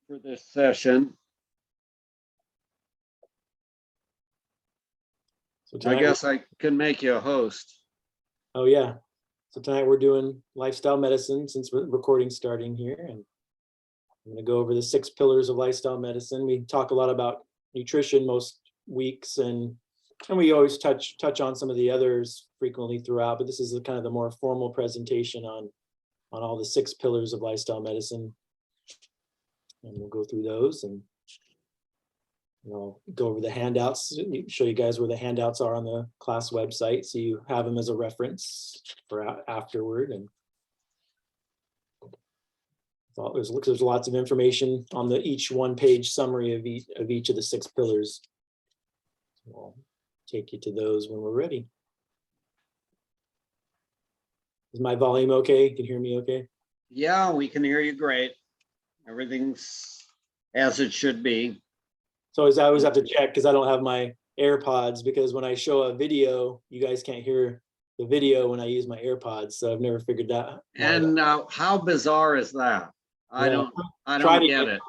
for this session. So I guess I can make you a host. Oh yeah. So tonight we're doing lifestyle medicine since we're recording starting here, and I'm going to go over the 6 pillars of lifestyle medicine. We talk a lot about nutrition most weeks, and we always touch on some of the others frequently throughout, but this is kind of the more formal presentation on all the 6 pillars of lifestyle medicine. And we'll go through those, and I'll go over the handouts, show you guys where the handouts are on the class website, so you have them as a reference for afterward. And there's lots of information on the each 1-page summary of each of the 6 pillars. So I'll take you to those when we're ready. Is my volume okay? You can hear me okay? Yeah, we can hear you great. Everything's as it should be. So I always have to check because I don't have my AirPods, because when I show a video, you guys can't hear the video when I use my AirPods. So I've never figured that. And how bizarre is that? I don't get it.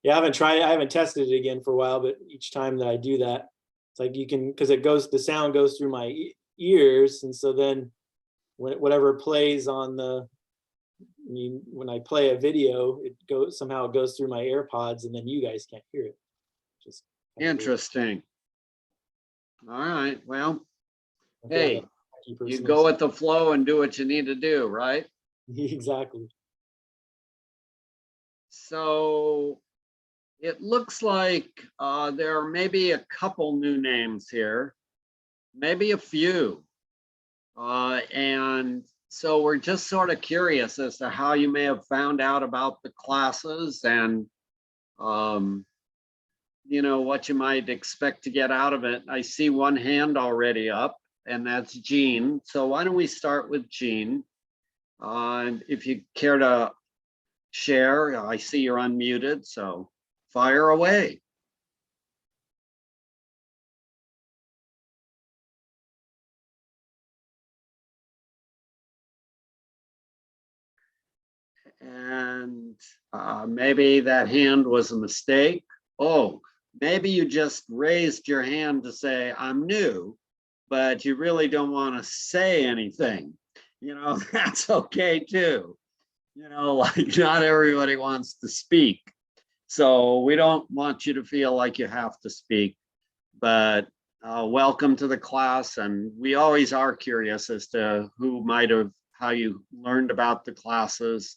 Yeah, I haven't tested it again for a while, but each time that I do that, it's like you can, because the sound goes through my ears. And so then whatever plays on when I play a video, it somehow goes through my AirPods, and then you guys can't hear it. Just interesting. All right. Well, okay, hey, you go with the flow and do what you need to do, right? Exactly. So it looks like there are maybe a couple new names here, maybe a few. And so we're just sort of curious as to how you may have found out about the classes, and what you might expect to get out of it. I see one hand already up, and that's Jean. So why don't we start with Jean? If you care to share, I see you're unmuted, so fire away. And maybe that hand was a mistake. Oh, maybe you just raised your hand to say, I'm new, but you really don't want to say anything. That's okay too. Like not everybody wants to speak. So we don't want you to feel like you have to speak, but welcome to the class. And we always are curious as to how you learned about the classes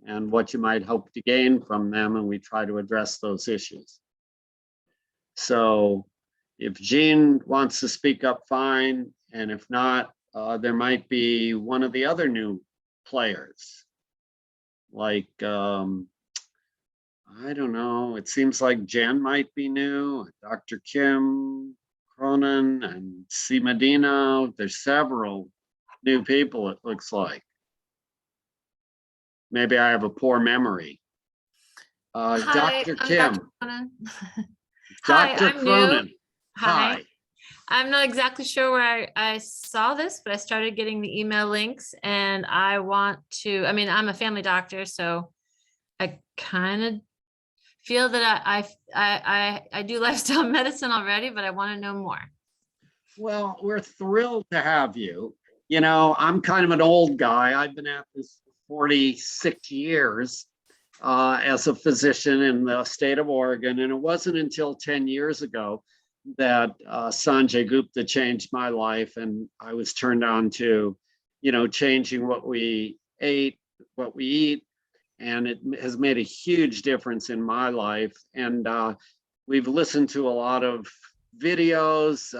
and what you might hope to gain from them, and we try to address those issues. So if Jean wants to speak up, fine, and if not, there might be one of the other new players. Like, I don't know, it seems like Jen might be new, Dr. Kim Cronin and C. Medina. There's several new people, it looks like. Maybe I have a poor memory. Hi, Dr. I'm Kim. Dr. Cronin. Hi, Hi, I'm Cronin. new. Hi. I'm not exactly sure where I saw this, but I started getting the email links, and I want to, I'm a family doctor, so I kind of feel that I do lifestyle medicine already, but I want to know more. Well, we're thrilled to have you. I'm kind of an old guy. I've been at this for 46 years as a physician in the state of Oregon. And it wasn't until 10 years ago that Sanjay Gupta changed my life. And I was turned on to, changing what we ate, what we eat. And it has made a huge difference in my life. And we've listened to a lot of videos,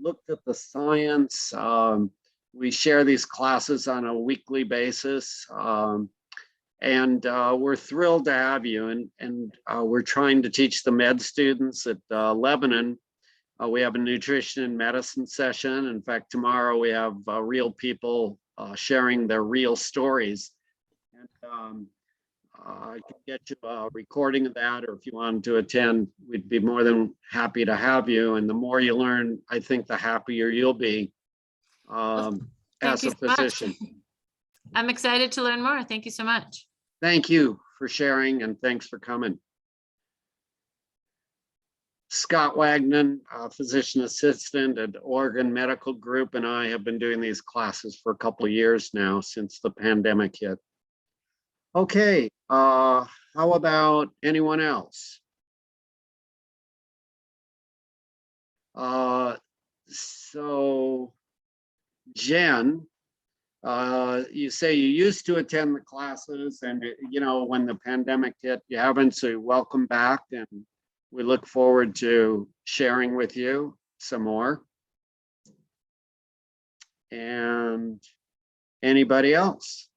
looked at the science. We share these classes on a weekly basis. And we're thrilled to have you. And we're trying to teach the med students at Lebanon. We have a nutrition and medicine session. In fact, tomorrow we have real people sharing their real stories. And I can get you a recording of that, or if you wanted to attend, we'd be more than happy to have you. And the more you learn, I think the happier you'll be as a physician. I'm excited to learn more. Thank you so much. Thank you for sharing and thanks for coming. Scott Wagnon, physician assistant at Oregon Medical Group, and I have been doing these classes for a couple of years now since the pandemic hit. Okay, how about anyone else? So Jen, you say you used to attend the classes and, you know, when the pandemic hit, you haven't, so welcome back. And we look forward to sharing with you some more. And anybody else?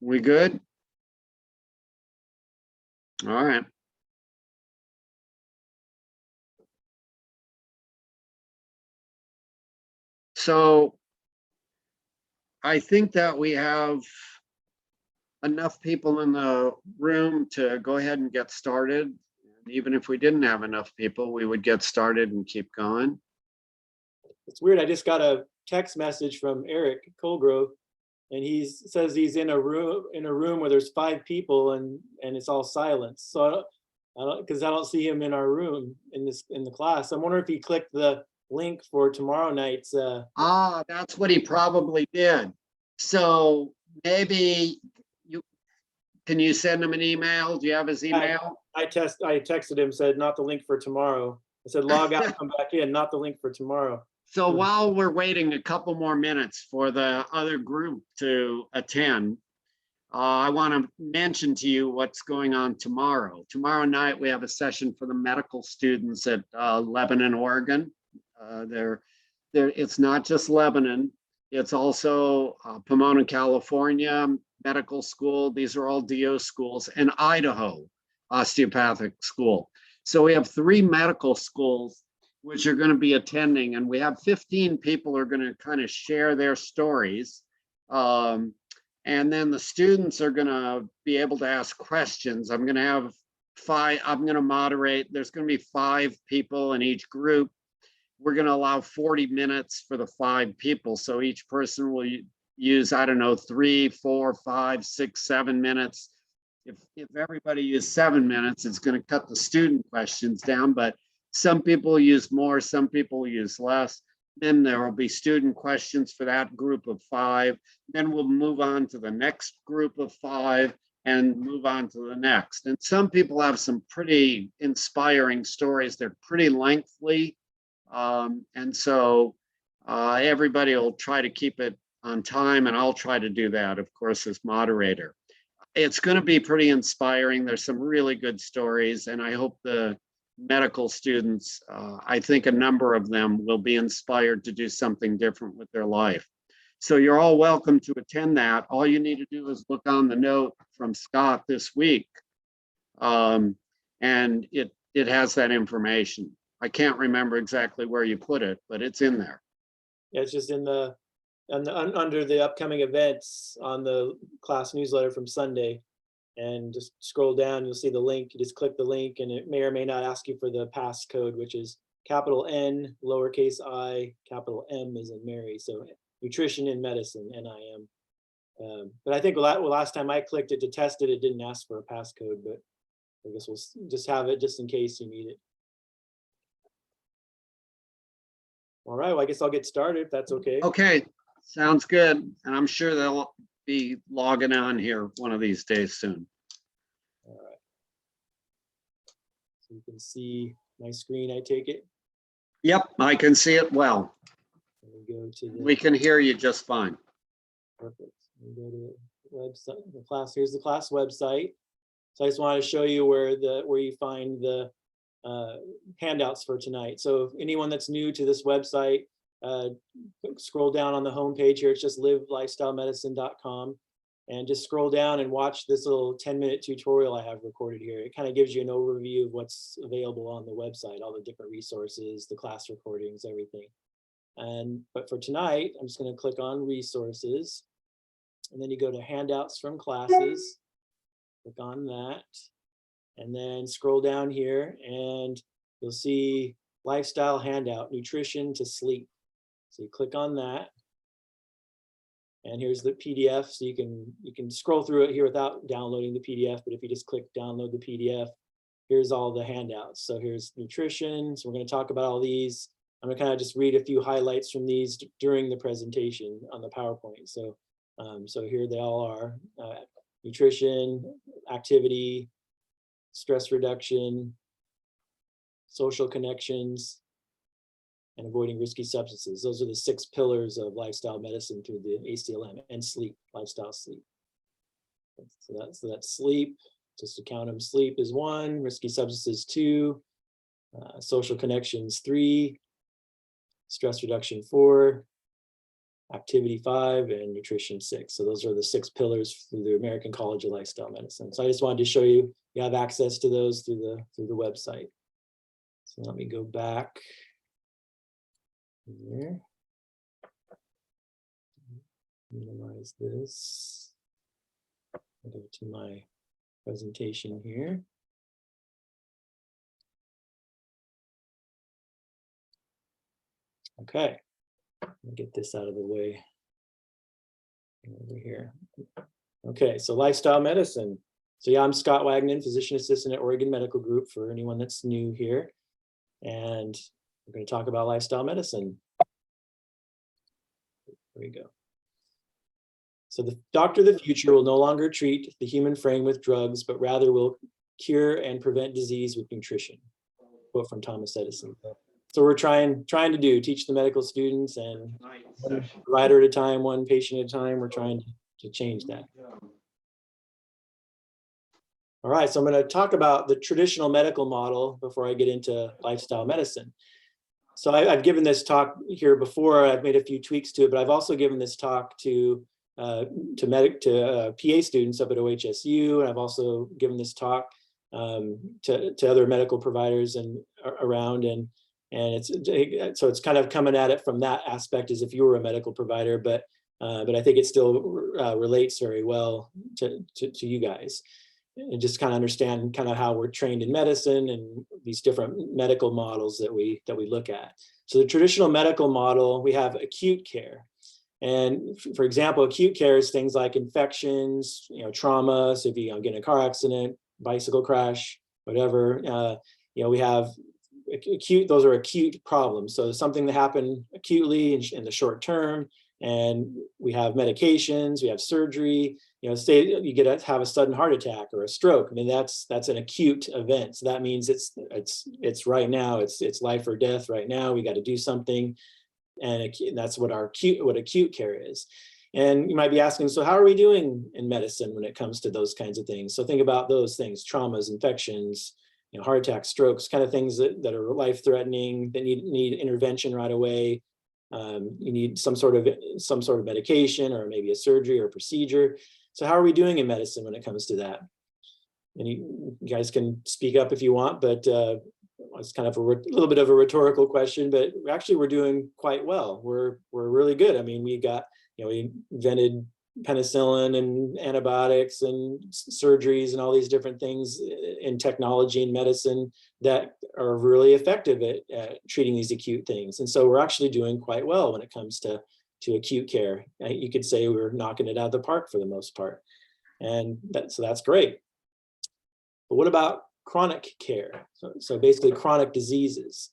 We good? All right. So I think that we have enough people in the room to go ahead and get started. Even if we didn't have enough people, we would get started and keep going. It's weird. I just got a text message from Eric Colgrove, and he says he's in a room where there's 5 people and it's all silence. So because I don't see him in our room in the class. I wonder if he clicked the link for tomorrow night's. That's what he probably did. So maybe can you send him an email? Do you have his email? I texted him, said not the link for tomorrow. I said log out, come back in, not the link for tomorrow. So while we're waiting a couple more minutes for the other group to attend, I want to mention to you what's going on tomorrow. Tomorrow night, we have a session for the medical students at Lebanon, Oregon. It's not just Lebanon, it's also Pomona, California Medical School. These are all DO schools, and Idaho Osteopathic School. So we have 3 medical schools which are going to be attending, and we have 15 people who are going to kind of share their stories. And then the students are going to be able to ask questions. I'm going to have 5, I'm going to moderate. There's going to be 5 people in each group. We're going to allow 40 minutes for the 5 people. So each person will use, I don't know, 3, 4, 5, 6, 7 minutes. If everybody uses 7 minutes, it's going to cut the student questions down, but some people use more, some people use less. Then there will be student questions for that group of 5. Then we'll move on to the next group of 5 and move on to the next. And some people have some pretty inspiring stories. They're pretty lengthy. And so everybody will try to keep it on time, and I'll try to do that, of course, as moderator. It's going to be pretty inspiring. There's some really good stories, and I hope the medical students, I think a number of them will be inspired to do something different with their life. So you're all welcome to attend that. All you need to do is look on the note from Scott this week, and it has that information. I can't remember exactly where you put it, but it's in there. Yeah, it's just under the upcoming events on the class newsletter from Sunday. And just scroll down, you'll see the link. You just click the link, and it may or may not ask you for the passcode, which is capital N, lowercase I, capital M as in Mary. So nutrition and medicine, NIM. But I think last time I clicked it to test it, it didn't ask for a passcode, but I guess we'll just have it just in case you need it. All right, well, I guess I'll get started if that's okay. Okay, sounds good. And I'm sure they'll be logging on here one of these days soon. All right. So you can see my screen, I take it. Yep, I can see it well. We can hear you just fine. Perfect. We go to the website, the class. Here's the class website. So I just want to show you where you find the handouts for tonight. So if anyone that's new to this website, scroll down on the home page here. It's just livelifestylemedicine.com, and just scroll down and watch this little 10-minute tutorial I have recorded here. It kind of gives you an overview of what's available on the website, all the different resources, the class recordings, everything. But for tonight, I'm just going to click on resources, and then you go to handouts from classes, click on that, and then scroll down here and you'll see lifestyle handout, nutrition to sleep. So you click on that, And here's the PDF. So you can scroll through it here without downloading the PDF, but if you just click download the PDF, here's all the handouts. So here's nutrition. So we're going to talk about all these. I'm going to kind of just read a few highlights from these during the presentation on the PowerPoint. So, so here they all are: nutrition, activity, stress reduction, social connections, and avoiding risky substances. Those are the 6 pillars of lifestyle medicine through the ACLM, and sleep, lifestyle sleep. So that's sleep. Just to count them: sleep is 1, risky substances 2, social connections 3, stress reduction 4, activity 5, and nutrition 6. So those are the 6 pillars through the American College of Lifestyle Medicine. So I just wanted to show you, you have access to those through the website. So let me go back here. Minimize this. I'll go to my presentation here. Okay, let me get this out of the way over here. Okay, so lifestyle medicine. So yeah, I'm Scott Wagnon, physician assistant at Oregon Medical Group, for anyone that's new here. And we're going to talk about lifestyle medicine. There we go. So the doctor of the future will no longer treat the human frame with drugs, but rather will cure and prevent disease with nutrition. Quote from Thomas Edison. So we're trying to teach the medical students, and one provider at a time, one patient at a time, we're trying to change that. All right, so I'm going to talk about the traditional medical model before I get into lifestyle medicine. So I've given this talk here before. I've made a few tweaks to it, but I've also given this talk to PA students up at OHSU, and I've also given this talk to other medical providers and around, and it's kind of coming at it from that aspect as if you were a medical provider, but I think it still relates very well to you guys, and just kind of understand kind of how we're trained in medicine and these different medical models that we look at. So the traditional medical model, we have acute care. And for example, acute care is things like infections, trauma. So if you get in a car accident, bicycle crash, whatever, we have acute, those are acute problems. So something that happened acutely in the short term, and we have medications, we have surgery, say you have a sudden heart attack or a stroke. I mean, that's an acute event. So that means it's right now, it's life or death right now. We got to do something. And that's what acute care is. And you might be asking, so how are we doing in medicine when it comes to those kinds of things? So think about those things: traumas, infections, heart attacks, strokes, kind of things that are life-threatening, that need intervention right away. You need some sort of medication, or maybe a surgery or a procedure. So how are we doing in medicine when it comes to that? And you guys can speak up if you want, but it's kind of a little bit of a rhetorical question, but actually we're doing quite well. We're really good. I mean, we invented penicillin and antibiotics and surgeries and all these different things in technology and medicine that are really effective at treating these acute things. And so we're actually doing quite well when it comes to acute care. You could say we're knocking it out of the park for the most part. And so that's great. But what about chronic care? So basically chronic diseases.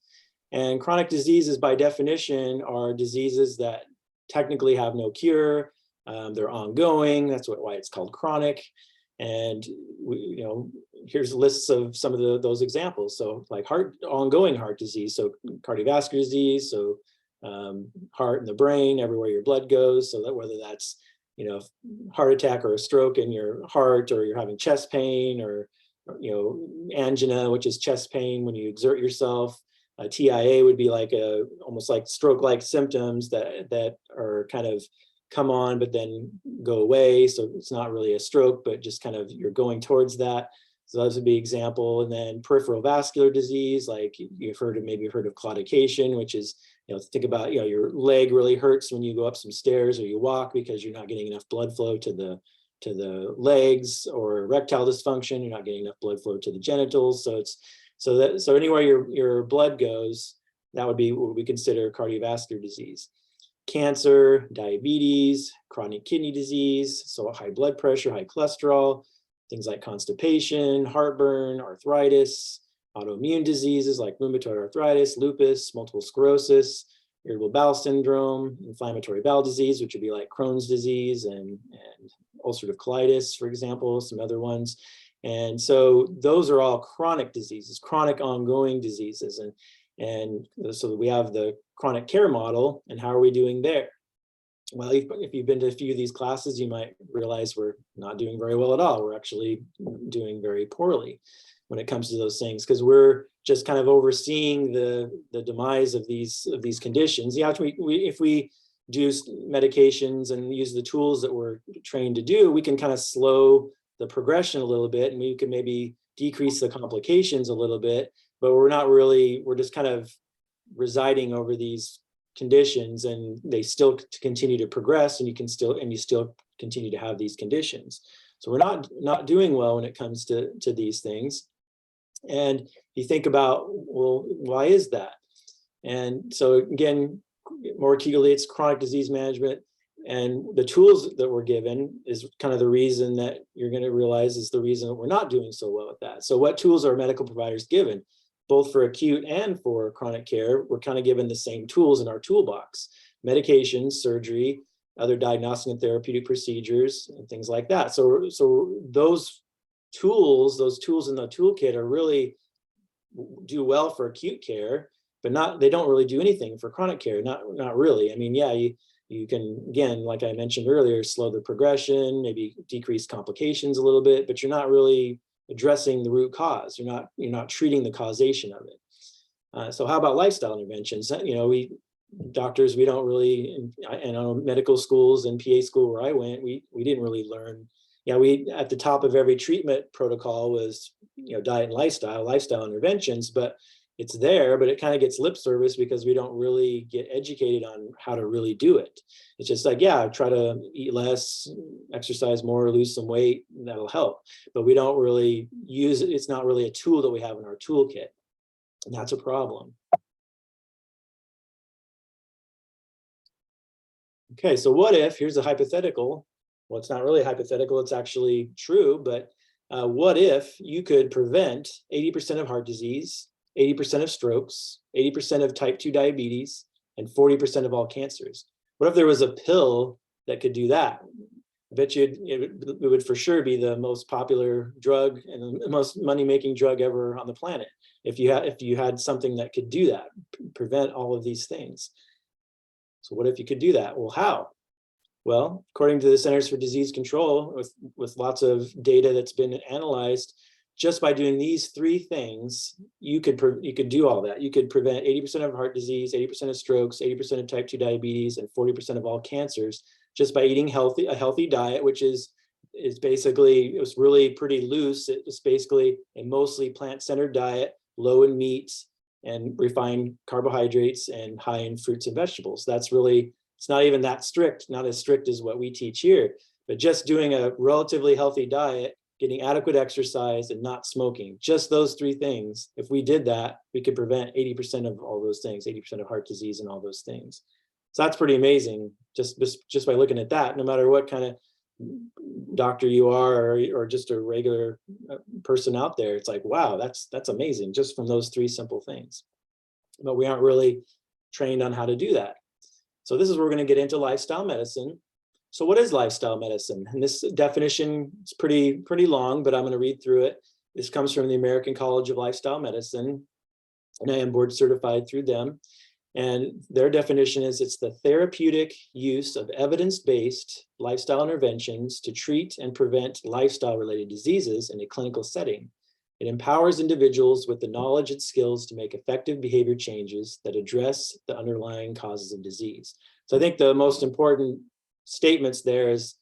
And chronic diseases by definition are diseases that technically have no cure. They're ongoing. That's why it's called chronic. And here's lists of some of those examples. So like ongoing heart disease, so cardiovascular disease, so heart in the brain, everywhere your blood goes. So that whether that's heart attack or a stroke in your heart, or you're having chest pain, or angina, which is chest pain when you exert yourself. TIA would be like almost like stroke-like symptoms that are kind of come on but then go away. So it's not really a stroke, but just kind of you're going towards that. So those would be example. And then peripheral vascular disease, like maybe you've heard of claudication, which is, think about, your leg really hurts when you go up some stairs or you walk because you're not getting enough blood flow to the legs, or erectile dysfunction, you're not getting enough blood flow to the genitals. So anywhere your blood goes, that would be what we consider cardiovascular disease. cancer, diabetes, chronic kidney disease, so high blood pressure, high cholesterol, things like constipation, heartburn, arthritis, autoimmune diseases like rheumatoid arthritis, lupus, multiple sclerosis, irritable bowel syndrome, inflammatory bowel disease, which would be like Crohn's disease and ulcerative colitis, for example, some other ones. And so those are all chronic diseases, chronic ongoing diseases. And so we have the chronic care model, and how are we doing there? Well, if you've been to a few of these classes, you might realize we're not doing very well at all. We're actually doing very poorly when it comes to those things, because we're just kind of overseeing the demise of these conditions. Yeah, if we do medications and use the tools that we're trained to do, we can kind of slow the progression a little bit, and we can maybe decrease the complications a little bit, but we're just kind of residing over these conditions, and they still continue to progress, and you still continue to have these conditions. So we're not doing well when it comes to these things. And you think about, well, why is that? And so again, more acutely, it's chronic disease management, and the tools that we're given is kind of the reason that you're going to realize is the reason that we're not doing so well with that. So what tools are medical providers given? Both for acute and for chronic care, we're kind of given the same tools in our toolbox: medications, surgery, other diagnostic and therapeutic procedures, and things like that. So those tools in the toolkit are really do well for acute care, but they don't really do anything for chronic care. Not really. I mean, yeah, you can, again, like I mentioned earlier, slow the progression, maybe decrease complications a little bit, but you're not really addressing the root cause. You're not treating the causation of it. So how about lifestyle interventions? Doctors, we don't really, I know medical schools and PA school where I went, we didn't really learn. Yeah, we at the top of every treatment protocol was, diet and lifestyle interventions, but it's there, but it kind of gets lip service because we don't really get educated on how to really do it. It's just like, yeah, try to eat less, exercise more, lose some weight, that'll help. But we don't really use it. It's not really a tool that we have in our toolkit. And that's a problem. Okay, so what if, here's a hypothetical. Well, it's not really hypothetical, it's actually true, but what if you could prevent 80% of heart disease, 80% of strokes, 80% of type 2 diabetes, and 40% of all cancers? What if there was a pill that could do that? I bet you it would for sure be the most popular drug and the most money-making drug ever on the planet. If you had something that could do that, prevent all of these things. So what if you could do that? Well, how? Well, according to the Centers for Disease Control, with lots of data that's been analyzed, just by doing these three things, you could do all that. You could prevent 80% of heart disease, 80% of strokes, 80% of type 2 diabetes, and 40% of all cancers just by eating a healthy diet, which is basically, it was really pretty loose. It was basically a mostly plant-centered diet, low in meat and refined carbohydrates, and high in fruits and vegetables. That's really, it's not even that strict, not as strict as what we teach here, but just doing a relatively healthy diet, getting adequate exercise, and not smoking. Just those three things. If we did that, we could prevent 80% of all those things, 80% of heart disease and all those things. So that's pretty amazing, just by looking at that, no matter what kind of doctor you are, or just a regular person out there. It's like, wow, that's amazing, just from those three simple things. But we aren't really trained on how to do that. So this is where we're going to get into lifestyle medicine. So what is lifestyle medicine? And this definition is pretty long, but I'm going to read through it. This comes from the American College of Lifestyle Medicine, and I am board certified through them. And their definition is, it's the therapeutic use of evidence-based lifestyle interventions to treat and prevent lifestyle-related diseases in a clinical setting. It empowers individuals with the knowledge and skills to make effective behavior changes that address the underlying causes of disease. So I think the most important statements there is,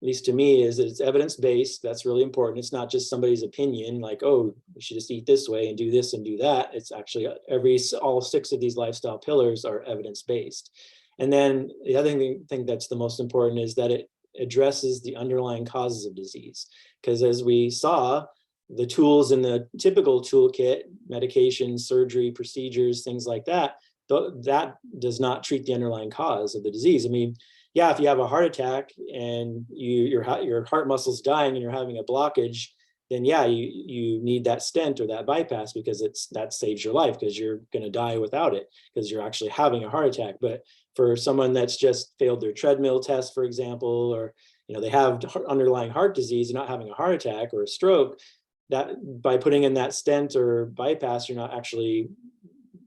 at least to me, is that it's evidence-based. That's really important. It's not just somebody's opinion, like, oh, you should just eat this way and do this and do that. It's actually all 6 of these lifestyle pillars are evidence-based. And then the other thing that's the most important is that it addresses the underlying causes of disease. Because as we saw, the tools in the typical toolkit, medication, surgery, procedures, things like that, that does not treat the underlying cause of the disease. I mean, yeah, if you have a heart attack and your heart muscle's dying and you're having a blockage, then yeah, you need that stent or that bypass, because that saves your life, because you're going to die without it, because you're actually having a heart attack. But for someone that's just failed their treadmill test, for example, or they have underlying heart disease and not having a heart attack or a stroke, that by putting in that stent or bypass, you're not actually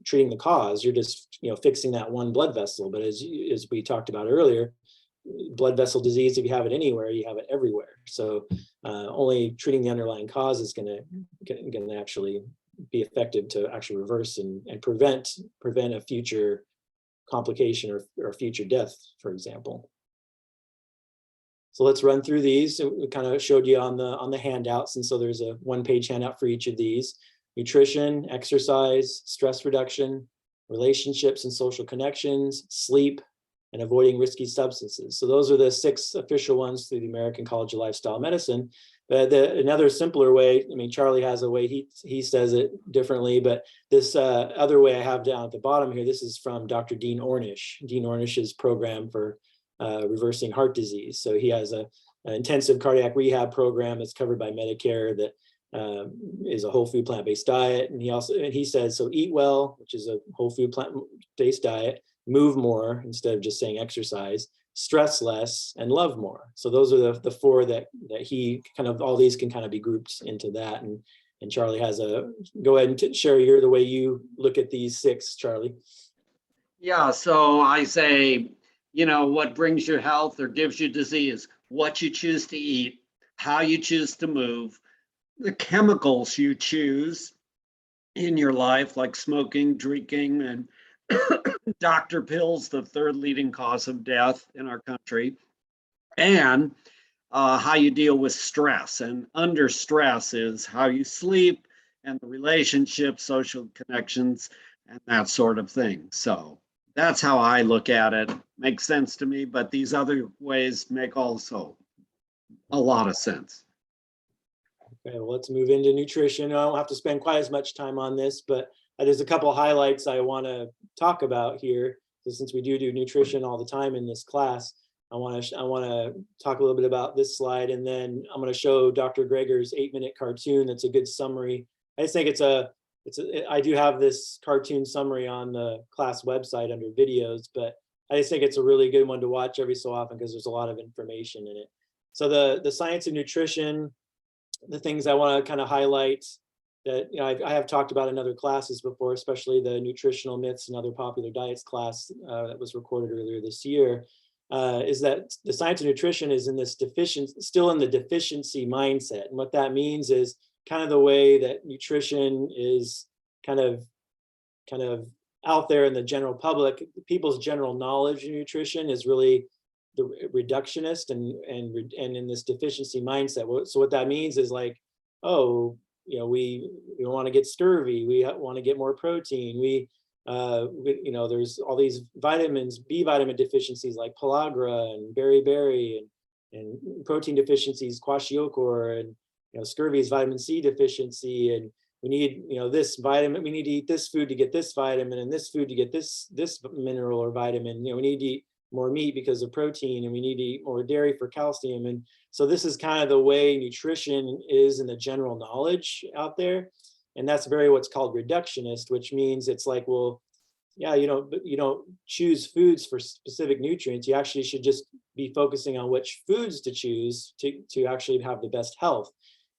treating the cause. You're just fixing that one blood vessel. But as we talked about earlier, blood vessel disease, if you have it anywhere, you have it everywhere. So only treating the underlying cause is going to actually be effective to actually reverse and prevent a future complication or future death, for example. So let's run through these. So we kind of showed you on the handouts, and so there's a one-page handout for each of these: nutrition, exercise, stress reduction, relationships and social connections, sleep, and avoiding risky substances. So those are the 6 official ones through the American College of Lifestyle Medicine. But another simpler way, I mean, Charlie has a way he says it differently, but this other way I have down at the bottom here, this is from Dr. Dean Ornish. Dean Ornish's program for reversing heart disease. So he has an intensive cardiac rehab program that's covered by Medicare that is a whole food plant-based diet. And he says, so eat well, which is a whole food plant-based diet, move more instead of just saying exercise, stress less, and love more. So those are the 4 that he all these can kind of be grouped into that. And Charlie has go ahead and share the way you look at these 6, Charlie. Yeah, so I say, what brings you health or gives you disease, what you choose to eat, how you choose to move, the chemicals you choose in your life, like smoking, drinking, and doctor pills, the 3rd leading cause of death in our country, and how you deal with stress. And under stress is how you sleep and the relationships, social connections, and that sort of thing. So that's how I look at it. Makes sense to me, but these other ways make also a lot of sense. Okay, well, let's move into nutrition. I don't have to spend quite as much time on this, but there's a couple of highlights I want to talk about here. So since we do nutrition all the time in this class, I want to talk a little bit about this slide, and then I'm going to show Dr. Greger's 8-minute cartoon. That's a good summary. I just think I do have this cartoon summary on the class website under videos, but I just think it's a really good one to watch every so often because there's a lot of information in it. So the science of nutrition, the things I want to kind of highlight that I have talked about in other classes before, especially the nutritional myths and other popular diets class that was recorded earlier this year, is that the science of nutrition is still in the deficiency mindset. And what that means is kind of the way that nutrition is kind of out there in the general public. People's general knowledge of nutrition is really the reductionist and in this deficiency mindset. So what that means is like, oh, we want to get scurvy, we want to get more protein, there's all these vitamins, B vitamin deficiencies like pellagra and beriberi, and protein deficiencies, kwashiorkor, and scurvy is vitamin C deficiency, and we need this vitamin, we need to eat this food to get this vitamin, and this food to get this mineral or vitamin. We need to eat more meat because of protein, and we need to eat more dairy for calcium. And so this is kind of the way nutrition is in the general knowledge out there. And that's what's called reductionist, which means it's like, well, yeah, you don't choose foods for specific nutrients. You actually should just be focusing on which foods to choose to actually have the best health.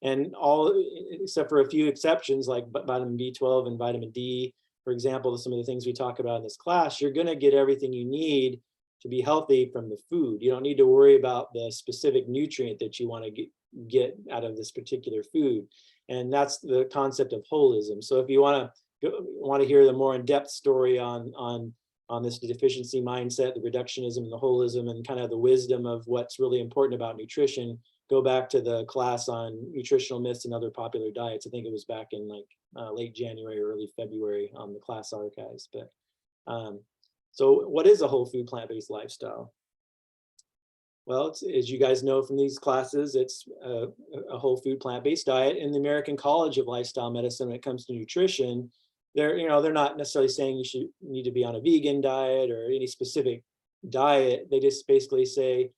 And all, except for a few exceptions like vitamin B12 and vitamin D, for example, some of the things we talk about in this class, you're going to get everything you need to be healthy from the food. You don't need to worry about the specific nutrient that you want to get out of this particular food. And that's the concept of holism. So if you want to hear the more in-depth story on this deficiency mindset, the reductionism and the holism, and kind of the wisdom of what's really important about nutrition, go back to the class on nutritional myths and other popular diets. I think it was back in late January or early February on the class archives. But so what is a whole food plant-based lifestyle? Well, as you guys know from these classes, it's a whole food plant-based diet. In the American College of Lifestyle Medicine, when it comes to nutrition, they're not necessarily saying you need to be on a vegan diet or any specific diet. They just basically say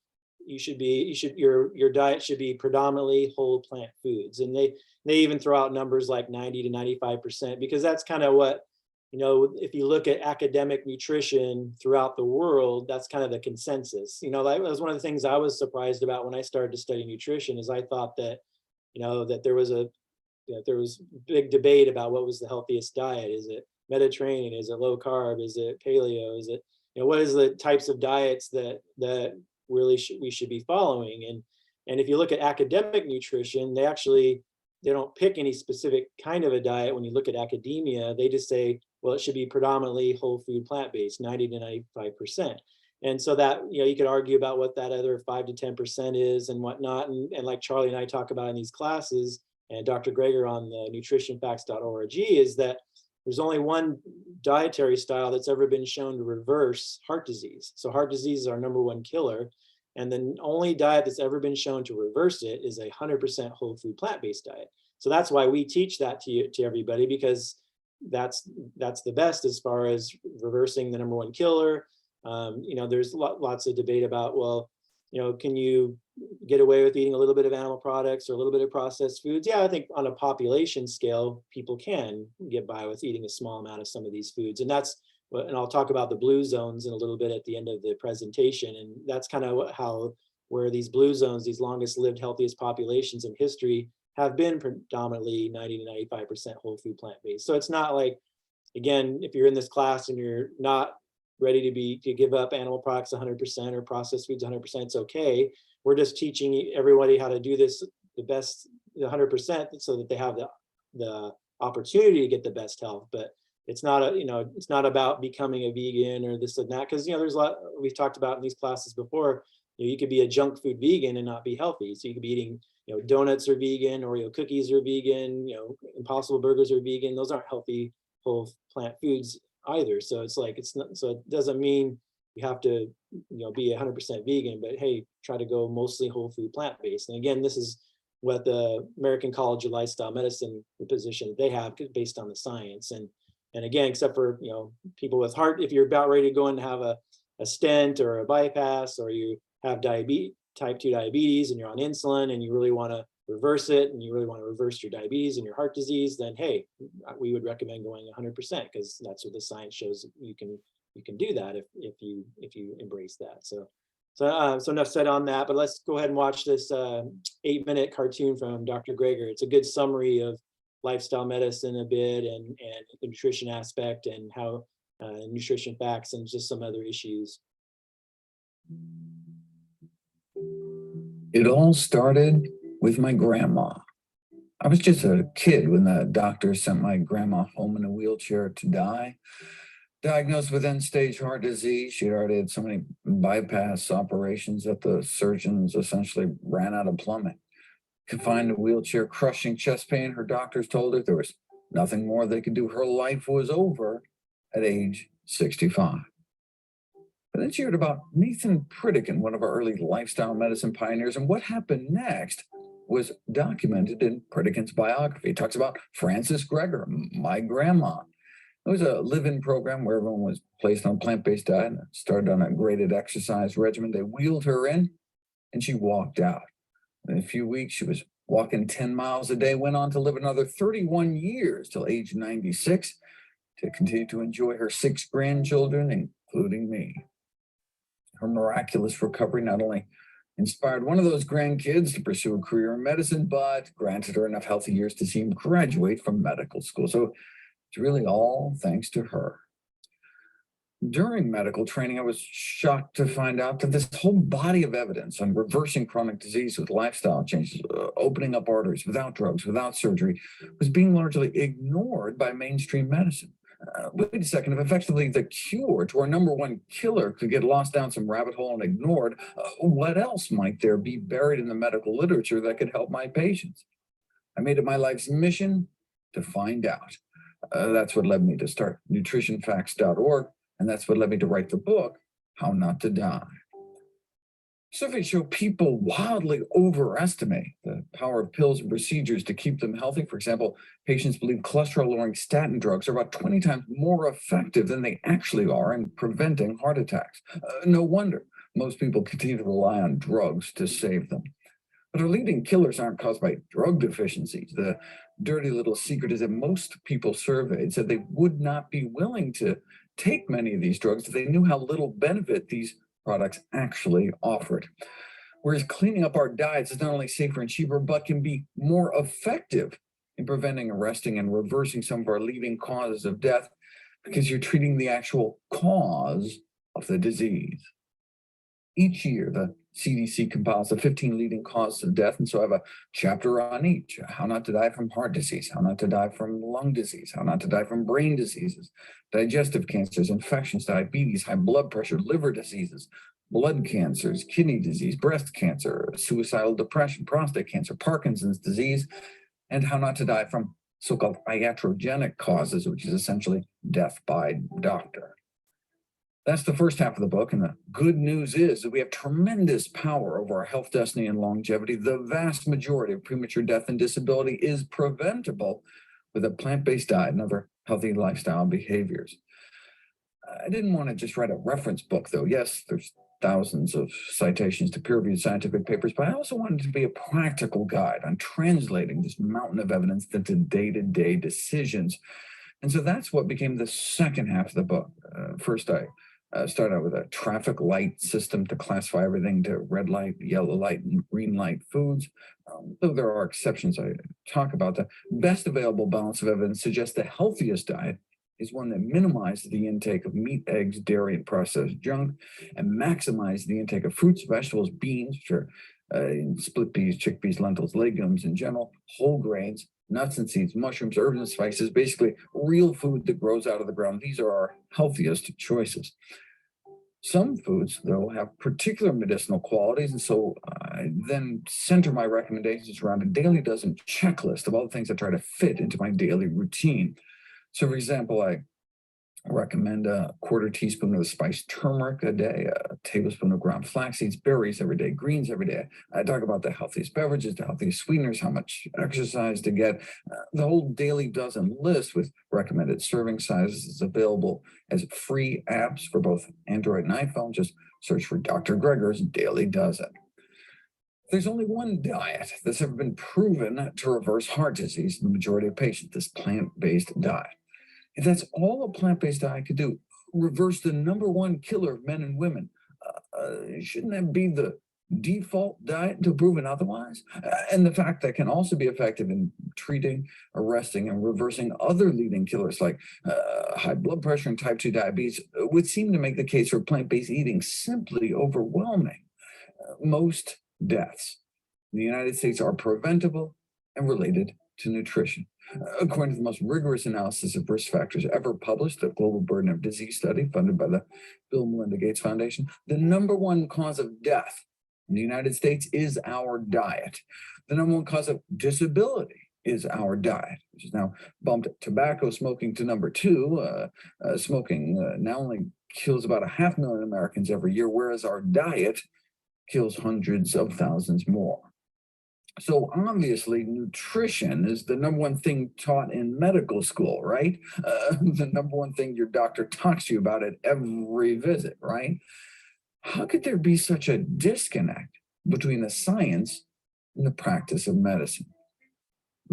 your diet should be predominantly whole plant foods. And they even throw out numbers like 90 to 95%, because that's kind of what, if you look at academic nutrition throughout the world, that's kind of the consensus. That was one of the things I was surprised about when I started to study nutrition, is I thought that, that there was big debate about what was the healthiest diet. Is it Mediterranean? Is it low carb? Is it paleo? Is it, what is the types of diets that really we should be following? And if you look at academic nutrition, they don't pick any specific kind of a diet. When you look at academia, they just say, well, it should be predominantly whole food, plant-based, 90 to 95%. And so that, you could argue about what that other 5 to 10% is and whatnot. And like Charlie and I talk about in these classes, and Dr. Greger on the nutritionfacts.org, is that there's only one dietary style that's ever been shown to reverse heart disease. So heart disease is our #1 killer. And the only diet that's ever been shown to reverse it is a 100% whole food, plant-based diet. So that's why we teach that to everybody, because that's the best as far as reversing the #1 killer. There's lots of debate about, well, can you get away with eating a little bit of animal products or a little bit of processed foods? Yeah, I think on a population scale, people can get by with eating a small amount of some of these foods. And I'll talk about the blue zones in a little bit at the end of the presentation. And that's kind of where these blue zones, these longest lived, healthiest populations in history, have been predominantly 90 to 95% whole food, plant-based. So it's not like, again, if you're in this class and you're not ready to give up animal products 100% or processed foods 100%, it's okay. We're just teaching everybody how to do this the best, 100%, so that they have the opportunity to get the best health. But it's not it's not about becoming a vegan or this and that, because there's a lot we've talked about in these classes before. You could be a junk food vegan and not be healthy. So you could be eating, donuts are vegan, Oreo cookies are vegan, Impossible burgers are vegan. Those aren't healthy whole plant foods either. So it's like, so it doesn't mean you have to, be 100% vegan, but hey, try to go mostly whole food, plant-based. And again, this is what the American College of Lifestyle Medicine, the position they have based on the science. And again, except for, people with heart, if you're about ready to go and have a stent or a bypass, or you have type 2 diabetes and you're on insulin and you really want to reverse it, and you really want to reverse your diabetes and your heart disease, then hey, we would recommend going 100%, because that's what the science shows you can do that if you embrace that. So enough said on that, but let's go ahead and watch this 8-minute cartoon from Dr. Greger. It's a good summary of lifestyle medicine a bit, and the nutrition aspect, and how nutrition facts, and just some other issues. It all started with my grandma. I was just a kid when the doctor sent my grandma home in a wheelchair to die. Diagnosed with end-stage heart disease, she'd already had so many bypass operations that the surgeons essentially ran out of plumbing. Confined to a wheelchair, crushing chest pain, her doctors told her there was nothing more they could do. Her life was over at age 65. But then she heard about Nathan Pritikin, one of our early lifestyle medicine pioneers, and what happened next was documented in Pritikin's biography. It talks about Frances Greger, my grandma. It was a live-in program where everyone was placed on a plant-based diet and started on a graded exercise regimen. They wheeled her in, and she walked out. In a few weeks, she was walking 10 miles a day, went on to live another 31 years till age 96, to continue to enjoy her 6 grandchildren, including me. Her miraculous recovery not only inspired one of those grandkids to pursue a career in medicine, but granted her enough healthy years to see him graduate from medical school. So it's really all thanks to her. During medical training, I was shocked to find out that this whole body of evidence on reversing chronic disease with lifestyle changes, opening up arteries without drugs, without surgery, was being largely ignored by mainstream medicine. Wait a second, if effectively the cure to our #1 killer could get lost down some rabbit hole and ignored, what else might there be buried in the medical literature that could help my patients? I made it my life's mission to find out. That's what led me to start nutritionfacts.org, and that's what led me to write the book, How Not to Die. Surveys show people wildly overestimate the power of pills and procedures to keep them healthy. For example, patients believe cholesterol-lowering statin drugs are about 20 times more effective than they actually are in preventing heart attacks. No wonder most people continue to rely on drugs to save them. But our leading killers aren't caused by drug deficiencies. The dirty little secret is that most people surveyed said they would not be willing to take many of these drugs if they knew how little benefit these products actually offered. Whereas cleaning up our diets is not only safer and cheaper, but can be more effective in preventing, arresting, and reversing some of our leading causes of death because you're treating the actual cause of the disease. Each year, the CDC compiles the 15 leading causes of death, and so I have a chapter on each: how not to die from heart disease, how not to die from lung disease, how not to die from brain diseases, digestive cancers, infections, diabetes, high blood pressure, liver diseases, blood cancers, kidney disease, breast cancer, suicidal depression, prostate cancer, Parkinson's disease, and how not to die from so-called iatrogenic causes, which is essentially death by doctor. That's the first half of the book, and the good news is that we have tremendous power over our health, destiny, and longevity. The vast majority of premature death and disability is preventable with a plant-based diet and other healthy lifestyle behaviors. I didn't want to just write a reference book, though. Yes, there's thousands of citations to peer-reviewed scientific papers, but I also wanted to be a practical guide on translating this mountain of evidence into day-to-day decisions. And so that's what became the second half of the book. First, I start out with a traffic light system to classify everything to red light, yellow light, and green light foods. Though there are exceptions, I talk about the best available balance of evidence suggests the healthiest diet is one that minimizes the intake of meat, eggs, dairy, and processed junk, and maximizes the intake of fruits, vegetables, beans, which are split peas, chickpeas, lentils, legumes in general, whole grains, nuts and seeds, mushrooms, herbs and spices, basically real food that grows out of the ground. These are our healthiest choices. Some foods, though, have particular medicinal qualities, and so I then center my recommendations around a daily dozen checklist of all the things I try to fit into my daily routine. So, for example, I recommend a quarter teaspoon of the spice turmeric a day, a tablespoon of ground flax seeds, berries every day, greens every day. I talk about the healthiest beverages, the healthiest sweeteners, how much exercise to get. The whole daily dozen list with recommended serving sizes is available as free apps for both Android and iPhone. Just search for Dr. Greger's Daily Dozen. There's only one diet that's ever been proven to reverse heart disease in the majority of patients, this plant-based diet. If that's all a plant-based diet could do, reverse the number one killer of men and women, shouldn't that be the default diet until proven otherwise? And the fact that can also be effective in treating, arresting, and reversing other leading killers like high blood pressure and type 2 diabetes would seem to make the case for plant-based eating simply overwhelming. Most deaths in the United States are preventable and related to nutrition. According to the most rigorous analysis of risk factors ever published, the Global Burden of Disease study funded by the Bill and Melinda Gates Foundation, the number one cause of death in the United States is our diet. The number one cause of disability is our diet, which is now bumped tobacco smoking to number two. Smoking now only kills about 500,000 Americans every year, whereas our diet kills hundreds of thousands more. So obviously, nutrition is the number one thing taught in medical school, right? The number one thing your doctor talks to you about at every visit, right? How could there be such a disconnect between the science and the practice of medicine?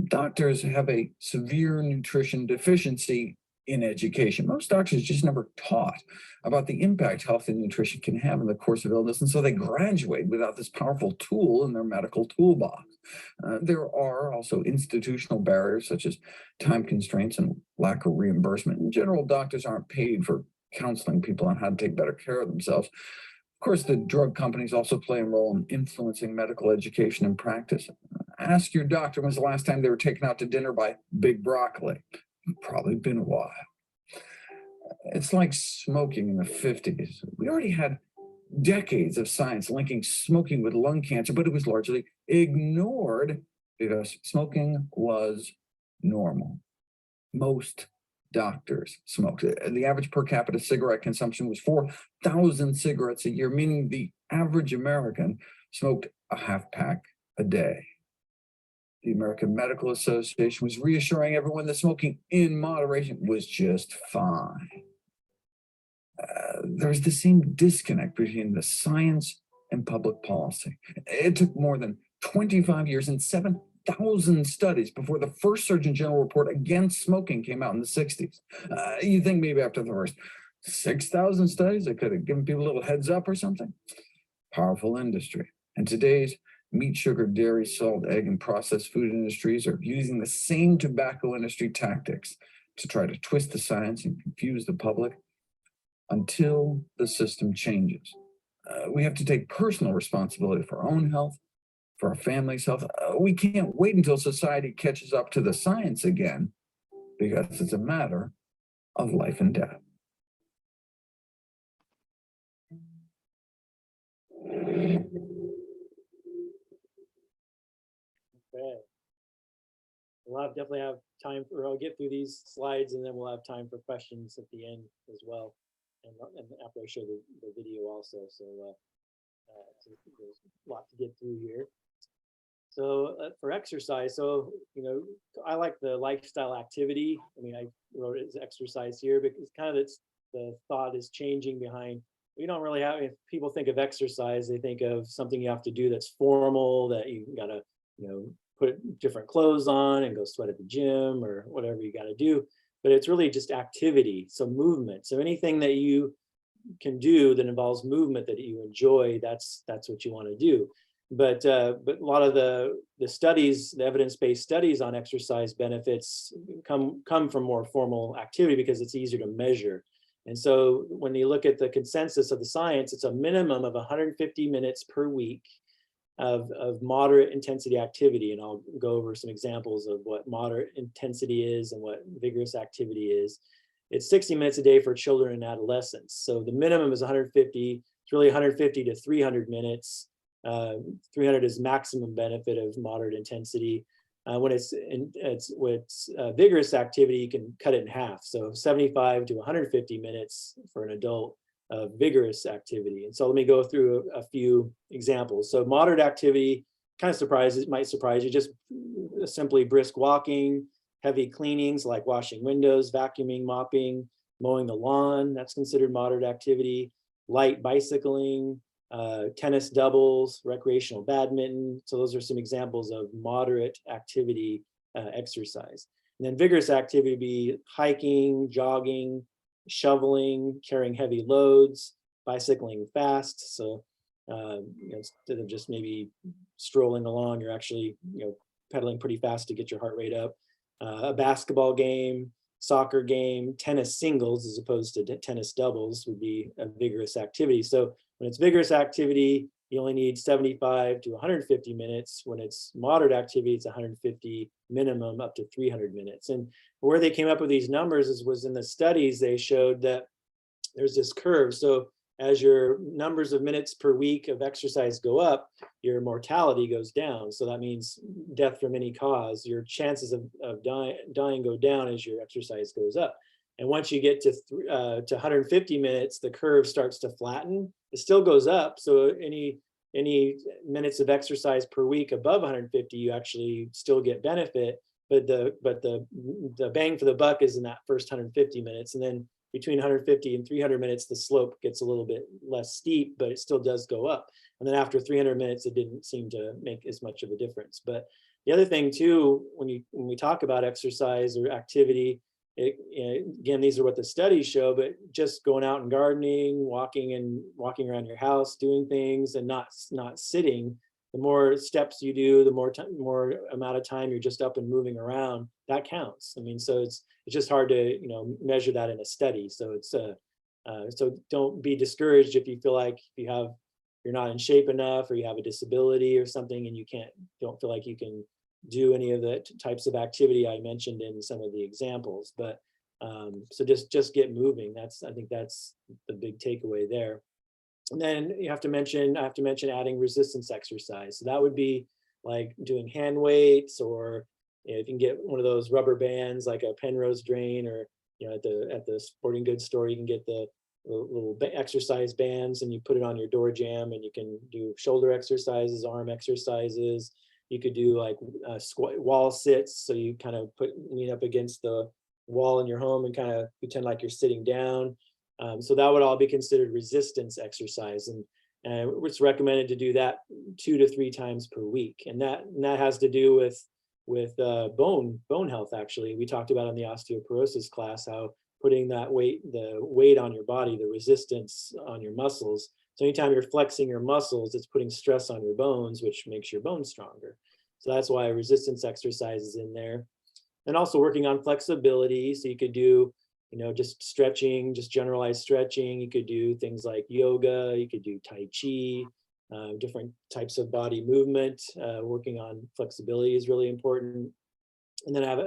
Doctors have a severe nutrition deficiency in education. Most doctors just never taught about the impact health and nutrition can have in the course of illness, and so they graduate without this powerful tool in their medical toolbox. There are also institutional barriers such as time constraints and lack of reimbursement. In general, doctors aren't paid for counseling people on how to take better care of themselves. Of course, the drug companies also play a role in influencing medical education and practice. Ask your doctor when's the last time they were taken out to dinner by Big Broccoli. Probably been a while. It's like smoking in the 50s. We already had decades of science linking smoking with lung cancer, but it was largely ignored because smoking was normal. Most doctors smoked. The average per capita cigarette consumption was 4,000 cigarettes a year, meaning the average American smoked a half pack a day. The American Medical Association was reassuring everyone that smoking in moderation was just fine. There's the same disconnect between the science and public policy. It took more than 25 years and 7,000 studies before the first Surgeon General report against smoking came out in the 60s. You think maybe after the first 6,000 studies, it could have given people a little heads up or something? Powerful industry. And today's meat, sugar, dairy, salt, egg, and processed food industries are using the same tobacco industry tactics to try to twist the science and confuse the public until the system changes. We have to take personal responsibility for our own health, for our family's health. We can't wait until society catches up to the science again, because it's a matter of life and death. Okay. We'll definitely have time for, I'll get through these slides and then we'll have time for questions at the end as well. And after I show the video also. So there's a lot to get through here. So for exercise, so, I like the lifestyle activity. I mean, I wrote it as exercise here because kind of the thought is changing behind. We don't really have, if people think of exercise, they think of something you have to do that's formal, that you gotta, put different clothes on and go sweat at the gym or whatever you gotta do. But it's really just activity, so movement. So anything that you can do that involves movement that you enjoy, that's what you want to do. But a lot of the studies, the evidence-based studies on exercise benefits come from more formal activity because it's easier to measure. And so when you look at the consensus of the science, it's a minimum of 150 minutes per week of moderate intensity activity. And I'll go over some examples of what moderate intensity is and what vigorous activity is. It's 60 minutes a day for children and adolescents. So the minimum is 150, it's really 150 to 300 minutes. 300 is maximum benefit of moderate intensity. When it's vigorous activity, you can cut it in half. So 75 to 150 minutes for an adult of vigorous activity. And so let me go through a few examples. So moderate activity might surprise you, just simply brisk walking, heavy cleanings like washing windows, vacuuming, mopping, mowing the lawn, that's considered moderate activity, light bicycling, tennis doubles, recreational badminton. So those are some examples of moderate activity exercise. And then vigorous activity would be hiking, jogging, shoveling, carrying heavy loads, bicycling fast. So instead of just maybe strolling along, you're actually pedaling pretty fast to get your heart rate up. A basketball game, soccer game, tennis singles as opposed to tennis doubles would be a vigorous activity. So when it's vigorous activity, you only need 75 to 150 minutes. When it's moderate activity, it's 150 minimum up to 300 minutes. And where they came up with these numbers was in the studies, they showed that there's this curve. So as your numbers of minutes per week of exercise go up, your mortality goes down. So that means death from any cause. Your chances of dying go down as your exercise goes up. And once you get to 150 minutes, the curve starts to flatten. It still goes up. So any minutes of exercise per week above 150, you actually still get benefit. But the bang for the buck is in that first 150 minutes. And then between 150 and 300 minutes, the slope gets a little bit less steep, but it still does go up. And then after 300 minutes, it didn't seem to make as much of a difference. But the other thing too, when we talk about exercise or activity, again, these are what the studies show, but just going out and gardening, walking around your house, doing things and not sitting, the more steps you do, the more amount of time you're just up and moving around, that counts. I mean, so it's just hard to measure that in a study. So so don't be discouraged if you feel like you're not in shape enough, or you have a disability or something, and don't feel like you can do any of the types of activity I mentioned in some of the examples. But so just get moving. I think that's the big takeaway there. And then I have to mention adding resistance exercise. So that would be like doing hand weights, or you can get one of those rubber bands like a Penrose drain, or at the sporting goods store, you can get the little exercise bands, and you put it on your door jamb, and you can do shoulder exercises, arm exercises. You could do like wall sits, so you kind of lean up against the wall in your home and kind of pretend like you're sitting down. So that would all be considered resistance exercise, and it's recommended to do that 2 to 3 times per week, and that has to do with bone health. Actually, we talked about in the osteoporosis class how putting the weight on your body, the resistance on your muscles. So anytime you're flexing your muscles, it's putting stress on your bones, which makes your bones stronger. So that's why resistance exercise is in there. And also working on flexibility. So you could do, just stretching, just generalized stretching. You could do things like yoga, you could do Tai Chi, different types of body movement. Working on flexibility is really important. And then I have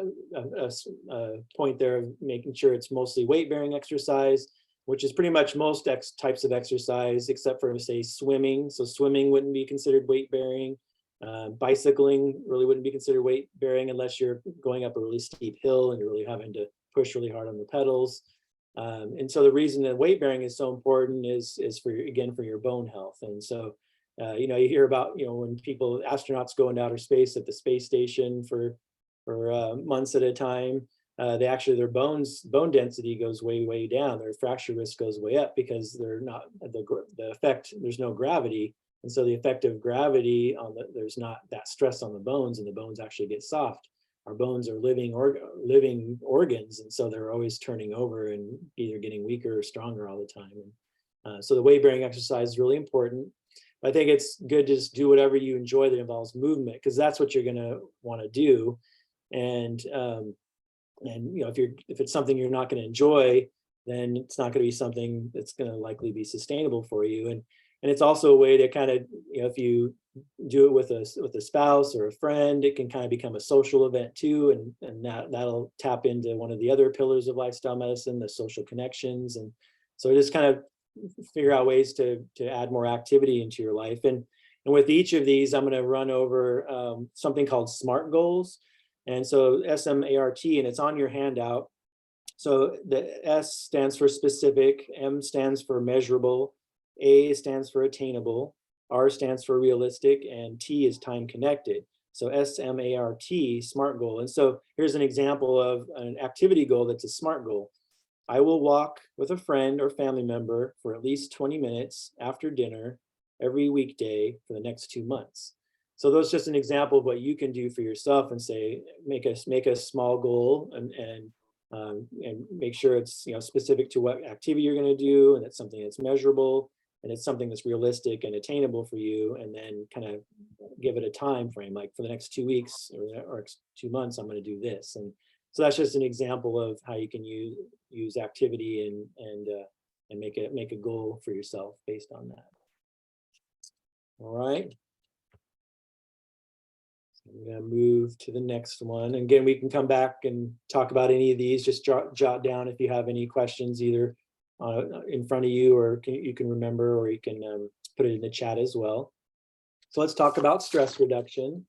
a point there of making sure it's mostly weight-bearing exercise, which is pretty much most types of exercise, except for, say, swimming. So swimming wouldn't be considered weight-bearing. Bicycling really wouldn't be considered weight-bearing unless you're going up a really steep hill and you're really having to push really hard on the pedals. And so the reason that weight-bearing is so important is for your bone health. And so, you hear about, when astronauts go into outer space at the space station for months at a time, their bone density goes way down. Their fracture risk goes way up because they're not the effect. There's no gravity, and so the effect of gravity there's not that stress on the bones, and the bones actually get soft. Our bones are living organs, and so they're always turning over and either getting weaker or stronger all the time. And so the weight-bearing exercise is really important. I think it's good to just do whatever you enjoy that involves movement, because that's what you're going to want to do. And if it's something you're not going to enjoy, then it's not going to be something that's going to likely be sustainable for you. And it's also a way to kind of, if you do it with a spouse or a friend, it can kind of become a social event too, and that'll tap into one of the other pillars of lifestyle medicine, the social connections. And so just kind of figure out ways to add more activity into your life. And with each of these, I'm going to run over something called SMART goals. And so SMART, and it's on your handout. So the S stands for specific, M stands for measurable, A stands for attainable, R stands for realistic, and T is time connected. So SMART, SMART goal. And so here's an example of an activity goal that's a SMART goal. I will walk with a friend or family member for at least 20 minutes after dinner every weekday for the next 2 months. So that's just an example of what you can do for yourself, and say, make a small goal and make sure it's specific to what activity you're going to do, and it's something that's measurable, and it's something that's realistic and attainable for you, and then kind of give it a time frame, like for the next 2 weeks or 2 months, I'm going to do this. And so that's just an example of how you can use activity and make a goal for yourself based on that. All right. I'm going to move to the next one. And again, we can come back and talk about any of these. Just jot down if you have any questions, either in front of you, or you can remember, or you can put it in the chat as well. So let's talk about stress reduction.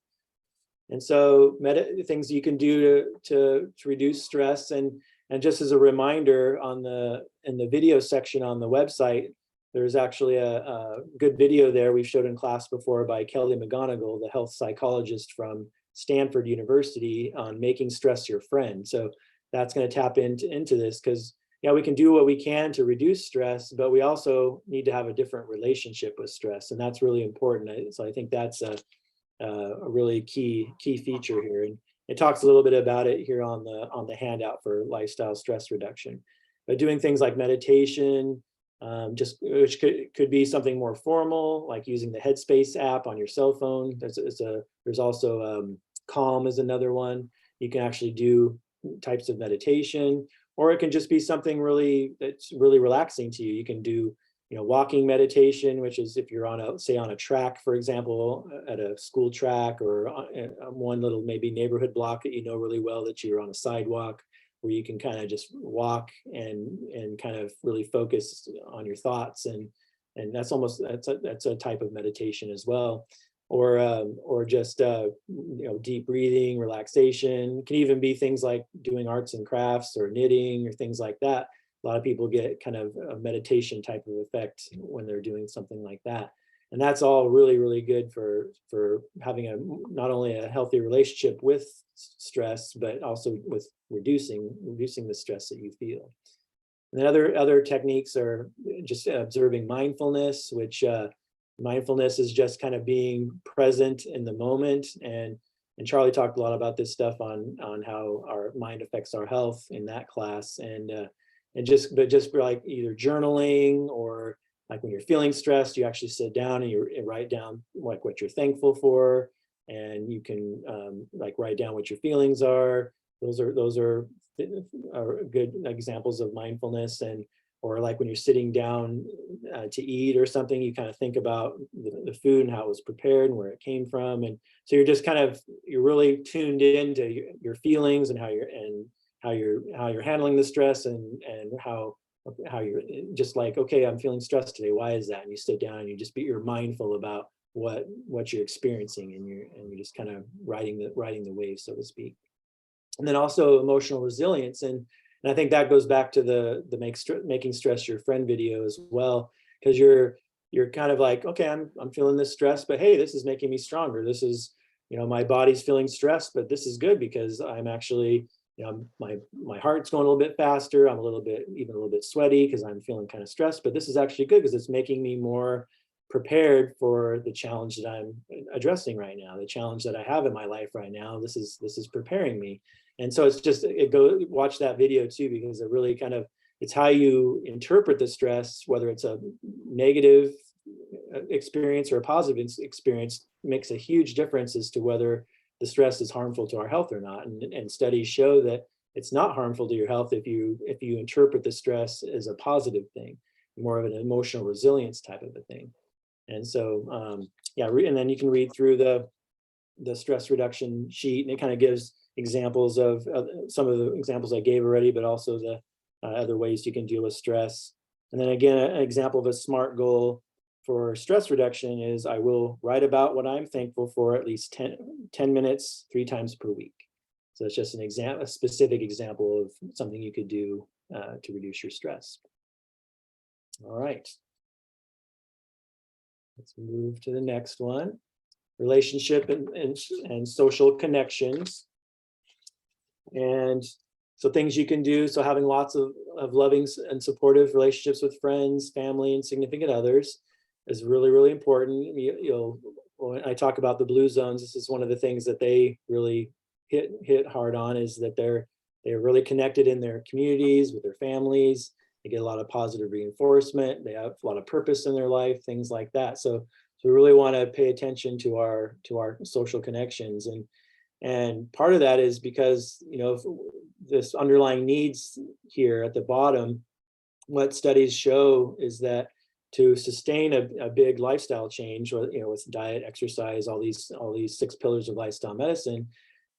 And so things you can do to reduce stress. And just as a reminder, in the video section on the website, there's actually a good video there we showed in class before by Kelly McGonigal, the health psychologist from Stanford University, on making stress your friend. So that's going to tap into this, because we can do what we can to reduce stress, but we also need to have a different relationship with stress, and that's really important. So I think that's a really key feature here, and it talks a little bit about it here on the handout for lifestyle stress reduction. But doing things like meditation, which could be something more formal, like using the Headspace app on your cell phone. There's also Calm is another one. You can actually do types of meditation, or it can just be something that's really relaxing to you. You can do walking meditation, which is if you're on a track, for example, at a school track, or on one little maybe neighborhood block that you know really well, that you're on a sidewalk, where you can kind of just walk and kind of really focus on your thoughts, and that's a type of meditation as well. or just deep breathing, relaxation. It can even be things like doing arts and crafts or knitting or things like that. A lot of people get kind of a meditation type of effect when they're doing something like that. And that's all really, really good for having not only a healthy relationship with stress, but also with reducing the stress that you feel. And then other techniques are just observing mindfulness, which mindfulness is just kind of being present in the moment. And Charlie talked a lot about this stuff on how our mind affects our health in that class. But just like either journaling, or like when you're feeling stressed, you actually sit down and you write down like what you're thankful for, and you can like write down what your feelings are. Those are good examples of mindfulness. Or like when you're sitting down to eat or something, you kind of think about the food and how it was prepared and where it came from. And so you're just you're really tuned into your feelings and how you're handling the stress, and how you're just like, okay, I'm feeling stressed today. Why is that? And you sit down and you're mindful about what you're experiencing, and you're just kind of riding the wave, so to speak. And then also emotional resilience. And I think that goes back to the making stress your friend video as well, because you're kind of like, okay, I'm feeling this stress, but hey, this is making me stronger. This is, my body's feeling stressed, but this is good because I'm actually, my heart's going a little bit faster. I'm even a little bit sweaty because I'm feeling kind of stressed, but this is actually good because it's making me more prepared for the challenge that I'm addressing right now, the challenge that I have in my life right now. This is preparing me. And so watch that video too, because it really it's how you interpret the stress, whether it's a negative experience or a positive experience, makes a huge difference as to whether the stress is harmful to our health or not. And studies show that it's not harmful to your health if you interpret the stress as a positive thing, more of an emotional resilience type of a thing. And so, and then you can read through the stress reduction sheet, and it kind of gives examples of some of the examples I gave already, but also the other ways you can deal with stress. And then again, an example of a SMART goal for stress reduction is I will write about what I'm thankful for at least 10 minutes, 3 times per week. So it's just a specific example of something you could do to reduce your stress. All right. Let's move to the next one. Relationship and social connections. And so things you can do. So having lots of loving and supportive relationships with friends, family, and significant others is really, really important. When I talk about the blue zones, this is one of the things that they really hit hard on, is that they're really connected in their communities with their families. They get a lot of positive reinforcement. They have a lot of purpose in their life, things like that. So we really want to pay attention to our social connections. And part of that is because, this underlying needs here at the bottom, what studies show is that to sustain a big lifestyle change, or, with diet, exercise, all these 6 pillars of lifestyle medicine,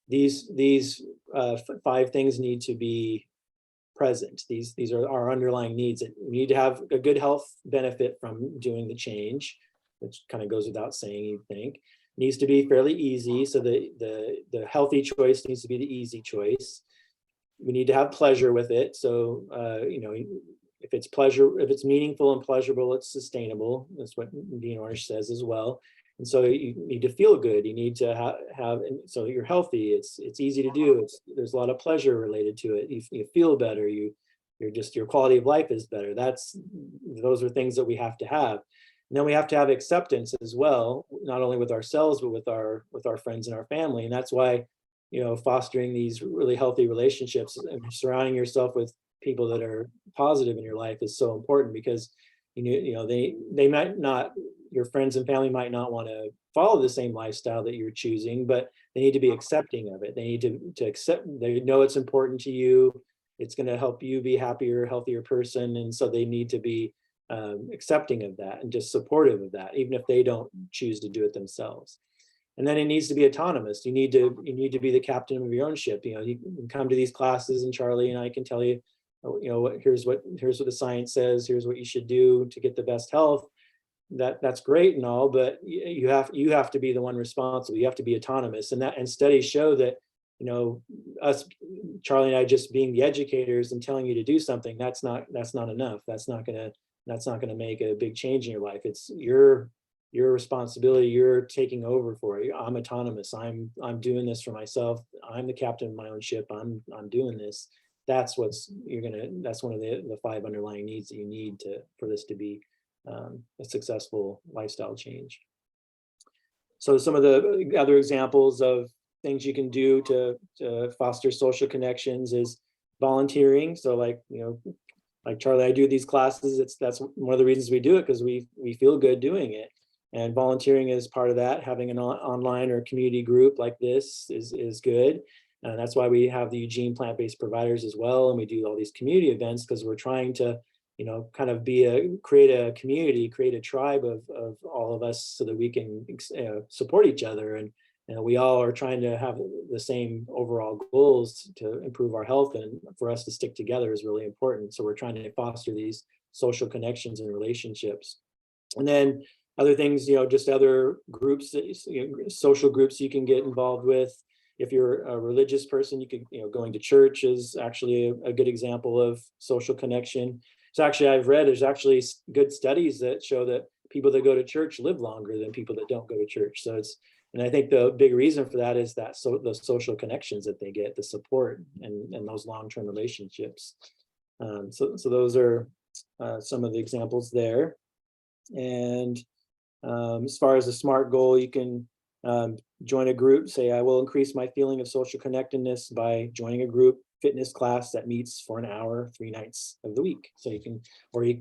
these 5 things need to be present. These are our underlying needs. We need to have a good health benefit from doing the change, which kind of goes without saying, you think. Needs to be fairly easy. So the healthy choice needs to be the easy choice. We need to have pleasure with it. So, if it's meaningful and pleasurable, it's sustainable. That's what Dean Ornish says as well. And so you need to feel good. You need to have, so you're healthy. It's easy to do. There's a lot of pleasure related to it. You feel better. Your quality of life is better. Those are things that we have to have. And then we have to have acceptance as well, not only with ourselves, but with our friends and our family. And that's why, fostering these really healthy relationships and surrounding yourself with people that are positive in your life is so important, because they might not, your friends and family might not want to follow the same lifestyle that you're choosing, but they need to be accepting of it. They need to accept, they know it's important to you. It's going to help you be happier, healthier person. And so they need to be accepting of that and just supportive of that, even if they don't choose to do it themselves. And then it needs to be autonomous. You need to be the captain of your own ship. You can come to these classes, and Charlie and I can tell you, here's what the science says, here's what you should do to get the best health. that's great and all, but you have to be the one responsible. You have to be autonomous, and studies show that, you know, us, Charlie and I, just being the educators and telling you to do something, that's not enough. That's not gonna make a big change in your life. It's your responsibility. You're taking over for it. I'm autonomous. I'm doing this for myself. I'm the captain of my own ship. I'm doing this. That's one of the 5 underlying needs that you need for this to be a successful lifestyle change. So some of the other examples of things you can do to foster social connections is volunteering. So like, you know, like Charlie, I do these classes. That's one of the reasons we do it, because we feel good doing it. And volunteering is part of that. Having an online or community group like this is good. And that's why we have the Eugene plant-based providers as well. And we do all these community events, because we're trying to, you know, kind of create a community, create a tribe of all of us, so that we can support each other. And we all are trying to have the same overall goals to improve our health, and for us to stick together is really important. So we're trying to foster these social connections and relationships. And then other things, you know, just other groups, social groups you can get involved with. If you're a religious person, you could, you know, going to church is actually a good example of social connection. So actually, I've read there's actually good studies that show that people that go to church live longer than people that don't go to church. So and I think the big reason for that is that those social connections that they get, the support, and those long-term relationships. So those are some of the examples there. And as far as a SMART goal, you can join a group. Say, I will increase my feeling of social connectedness by joining a group fitness class that meets for an hour 3 nights of the week. So you can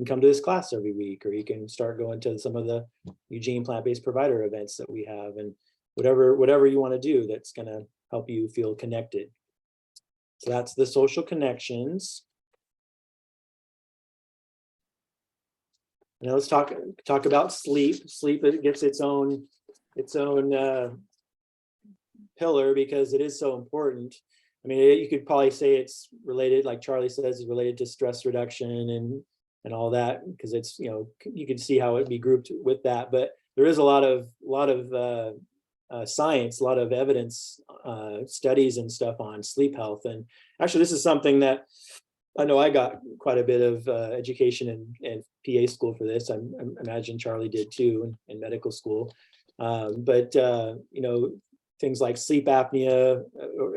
come to this class every week, or you can start going to some of the Eugene plant-based provider events that we have, and whatever you want to do that's going to help you feel connected. So that's the social connections. Now let's talk about sleep. Sleep, it gets its own pillar, because it is so important. I mean, you could probably say it's related, like Charlie says, is related to stress reduction and all that, because it's, you know, you can see how it'd be grouped with that. But there is a lot of science, a lot of evidence, studies and stuff on sleep health. And actually, this is something that I know I got quite a bit of education in PA school for this. I imagine Charlie did too in medical school. But you know, things like sleep apnea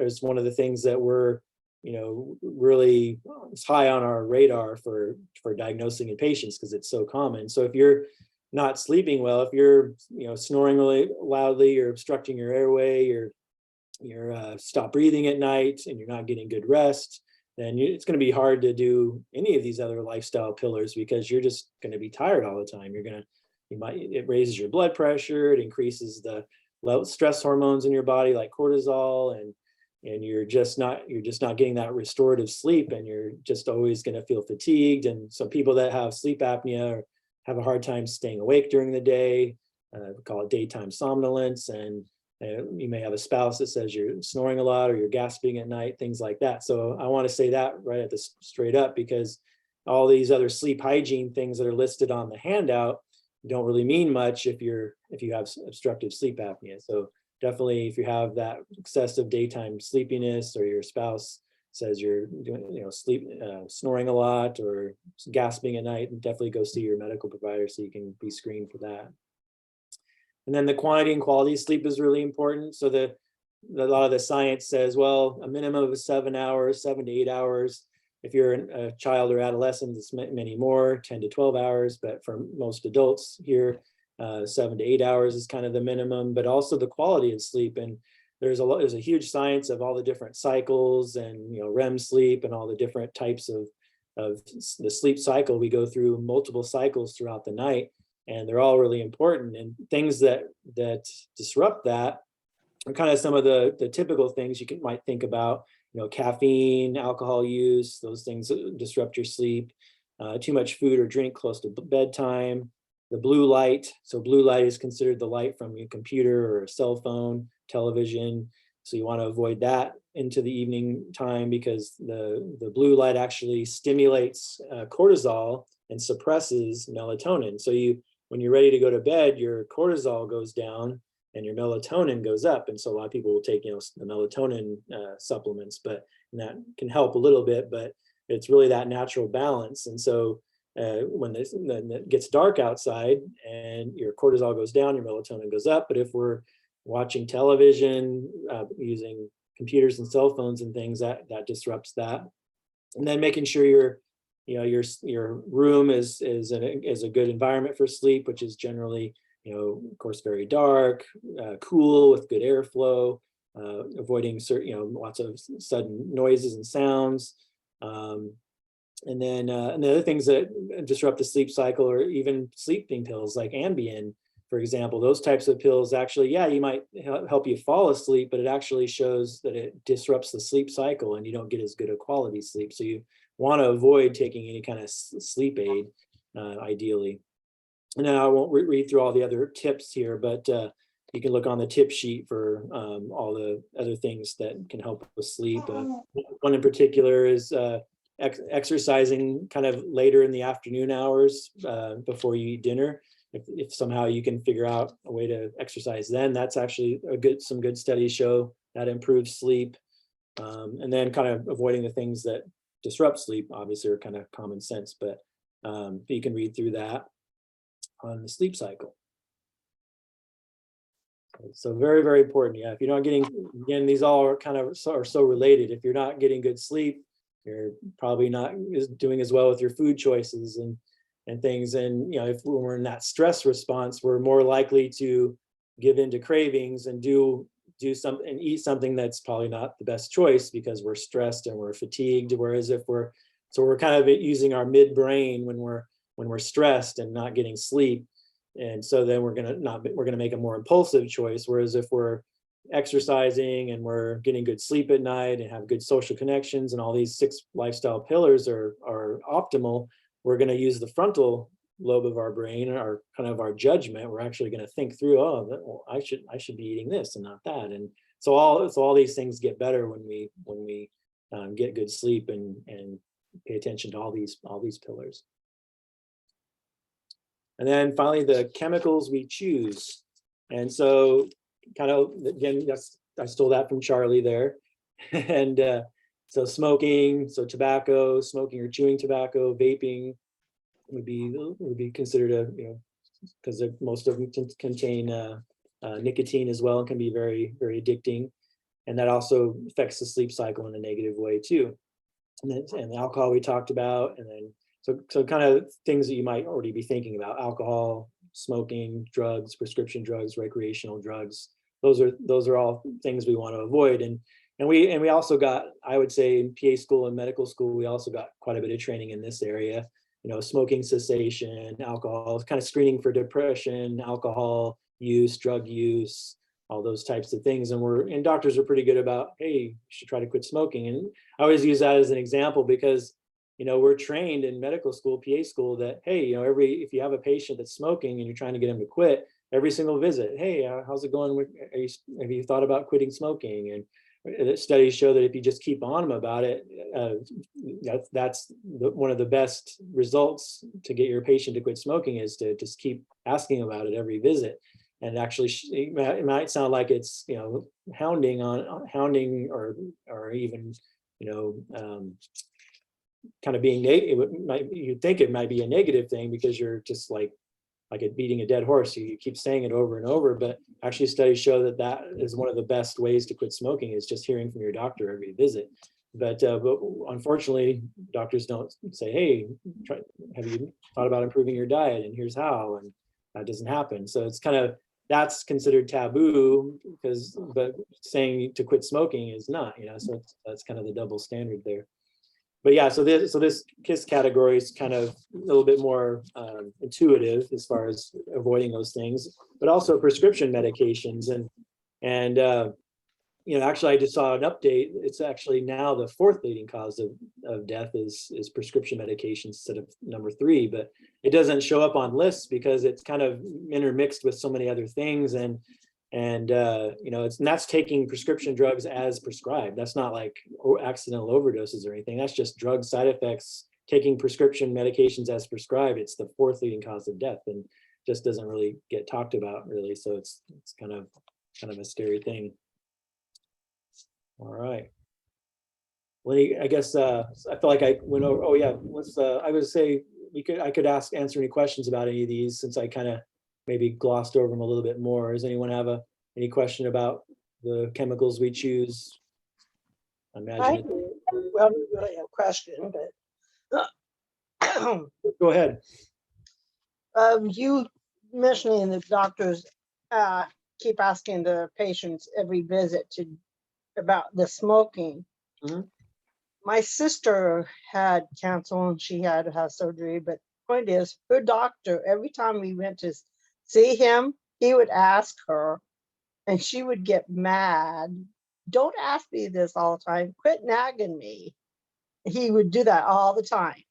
is one of the things that we're, you know, really it's high on our radar for diagnosing in patients, because it's so common. So if you're not sleeping well, if you're, you know, snoring really loudly, you're obstructing your airway, you're stop breathing at night, and you're not getting good rest, then it's going to be hard to do any of these other lifestyle pillars, because you're just going to be tired all the time. It raises your blood pressure, it increases the stress hormones in your body like cortisol, and you're just not getting that restorative sleep, and you're just always going to feel fatigued. And so people that have sleep apnea have a hard time staying awake during the day. We call it daytime somnolence. And you may have a spouse that says you're snoring a lot, or you're gasping at night, things like that. So I want to say that right at the straight up, because all these other sleep hygiene things that are listed on the handout don't really mean much if you have obstructive sleep apnea. So definitely, if you have that excessive daytime sleepiness, or your spouse says you're doing, you know, snoring a lot or gasping at night, definitely go see your medical provider so you can be screened for that. And then the quantity and quality of sleep is really important. So a lot of the science says, well, a minimum of 7 hours, 7 to 8 hours. If you're a child or adolescent, it's many more, 10 to 12 hours. But for most adults here, 7 to 8 hours is kind of the minimum, but also the quality of sleep. And there's a huge science of all the different cycles, and, you know, REM sleep, and all the different types of the sleep cycle. We go through multiple cycles throughout the night, and they're all really important. And things that disrupt that are kind of some of the typical things you might think about. You know, caffeine, alcohol use, those things disrupt your sleep. Too much food or drink close to bedtime. The blue light. So blue light is considered the light from your computer or a cell phone, television. So you want to avoid that into the evening time, because the blue light actually stimulates cortisol and suppresses melatonin. So when you're ready to go to bed, your cortisol goes down and your melatonin goes up. And so a lot of people will take, the melatonin supplements, but that can help a little bit, but it's really that natural balance. And so when it gets dark outside and your cortisol goes down, your melatonin goes up. But if we're watching television, using computers and cell phones and things, that disrupts that. And then making sure your room is a good environment for sleep, which is generally, of course, very dark, cool with good airflow, avoiding certain, lots of sudden noises and sounds. And then and the other things that disrupt the sleep cycle, or even sleeping pills like Ambien, for example, those types of pills actually, you might help you fall asleep, but it actually shows that it disrupts the sleep cycle and you don't get as good a quality sleep. So you want to avoid taking any kind of sleep aid, ideally. And now I won't read through all the other tips here, but you can look on the tip sheet for all the other things that can help with sleep. One in particular is exercising kind of later in the afternoon hours before you eat dinner. If somehow you can figure out a way to exercise then, that's actually some good studies show that improves sleep. And then kind of avoiding the things that disrupt sleep, obviously, are kind of common sense, but you can read through that on the sleep cycle. So very, very important. Yeah, if you're not getting, again, these all are kind of are so related. If you're not getting good sleep, you're probably not doing as well with your food choices and things. And if we're in that stress response, we're more likely to give into cravings and do something and eat something that's probably not the best choice because we're stressed and we're fatigued. Whereas if we're kind of using our midbrain when we're stressed and not getting sleep. And so then we're gonna make a more impulsive choice. Whereas if we're exercising and we're getting good sleep at night and have good social connections and all these 6 lifestyle pillars are optimal, we're going to use the frontal lobe of our brain, our kind of our judgment. We're actually going to think through, I should be eating this and not that. And so all these things get better when we get good sleep and pay attention to all these pillars. And then finally, the chemicals we choose. And so kind of, again, I stole that from Charlie there. And so smoking, so tobacco, smoking or chewing tobacco, vaping would be considered because most of them contain nicotine as well and can be very, very addicting. And that also affects the sleep cycle in a negative way too. And the alcohol we talked about, and then so kind of things that you might already be thinking about: alcohol, smoking, drugs, prescription drugs, recreational drugs. Those are all things we want to avoid. And we also got, I would say, in PA school and medical school, we also got quite a bit of training in this area. Smoking cessation, alcohol, kind of screening for depression, alcohol use, drug use, all those types of things. And doctors are pretty good about, hey, you should try to quit smoking. And I always use that as an example because we're trained in medical school, PA school, that, hey, if you have a patient that's smoking and you're trying to get them to quit, every single visit, hey, how's it going? Have you thought about quitting smoking? And studies show that if you just keep on them about it, that's one of the best results to get your patient to quit smoking, is to just keep asking about it every visit. And actually, it might sound like it's hounding or even kind of being you'd think it might be a negative thing because you're just like it beating a dead horse. You keep saying it over and over, but actually studies show that is one of the best ways to quit smoking, is just hearing from your doctor every visit. But unfortunately, doctors don't say, hey, have you thought about improving your diet? And here's how, and that doesn't happen. So it's kind of, that's considered taboo but saying to quit smoking is not, so that's kind of the double standard there. But yeah, so this KISS category is kind of a little bit more intuitive as far as avoiding those things, but also prescription medications. And actually, I just saw an update. It's actually now the 4th leading cause of death is prescription medications instead of number 3, but it doesn't show up on lists because it's kind of intermixed with so many other things. And that's taking prescription drugs as prescribed. That's not like accidental overdoses or anything. That's just drug side effects, taking prescription medications as prescribed. It's the 4th leading cause of death. And just doesn't really get talked about really. So it's kind of a scary thing. All right. Well, I guess I feel like I went over. Oh yeah, let's. I would say I could answer any questions about any of these, since I kind of maybe glossed over them a little bit more. Does anyone have any question about the chemicals we choose? I I imagine. well, really have a question, but Go ahead. you mentioning the doctors keep asking the patients every visit about the smoking. Mhm. My sister had cancer and she had to have surgery, but point is, her doctor, every time we went to see him, he would ask her, and she would get mad. Don't ask me this all the time. Quit nagging me. He would do that all the time.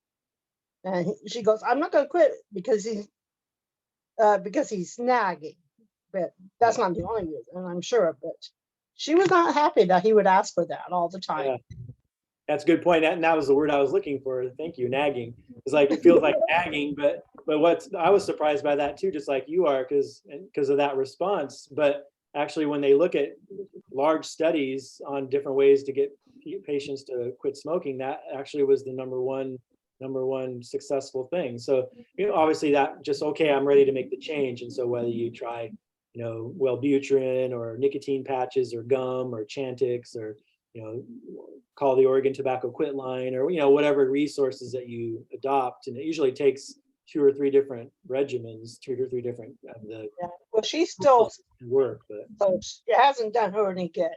And she goes, I'm not going to quit because he's nagging. But that's not the only reason, I'm sure. But she was not happy that he would ask for that all the time. Yeah. That's a good point. That was the word I was looking for. Thank you, nagging. It's like, it feels like nagging, but I was surprised by that too, just like you are, because of that response. But actually, when they look at large studies on different ways to get patients to quit smoking, that actually was the number one successful thing. So, obviously that just, okay, I'm ready to make the change. And so whether you try, Wellbutrin or nicotine patches or gum or Chantix or, call the Oregon Tobacco Quit line, or, whatever resources that you adopt. And it usually takes 2 or 3 different regimens, 2 or 3 different Yeah. Well, she's still work, but so it hasn't done her any good.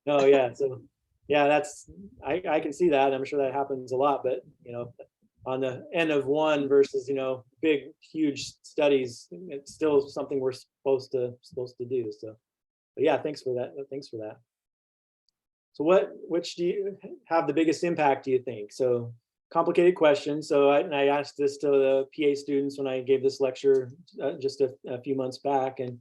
no, yeah. So yeah, that's, I can see that. I'm sure that happens a lot, but on the end of one versus, big, huge studies, it's still something we're supposed to do. So, but yeah, thanks for that. So which do you have the biggest impact, do you think? So complicated question. So I asked this to the PA students when I gave this lecture just a few months back, and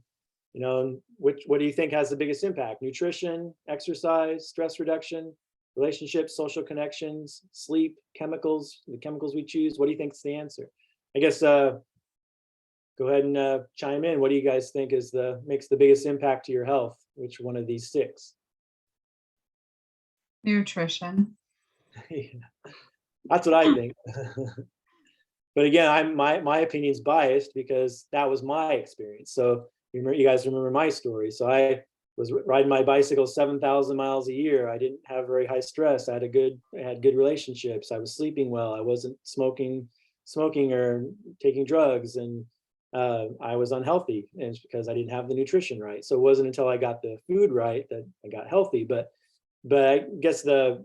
what do you think has the biggest impact? Nutrition, exercise, stress reduction, relationships, social connections, sleep, chemicals, the chemicals we choose. What do you think is the answer? I guess go ahead and chime in. What do you guys think makes the biggest impact to your health? Which one of these 6? Nutrition. That's what I think. But again, my opinion's biased because that was my experience. So you guys remember my story. So I was riding my bicycle 7,000 miles a year. I didn't have very high stress. I had good relationships. I was sleeping well. I wasn't smoking or taking drugs, and I was unhealthy, and it's because I didn't have the nutrition right. So it wasn't until I got the food right that I got healthy. But I guess the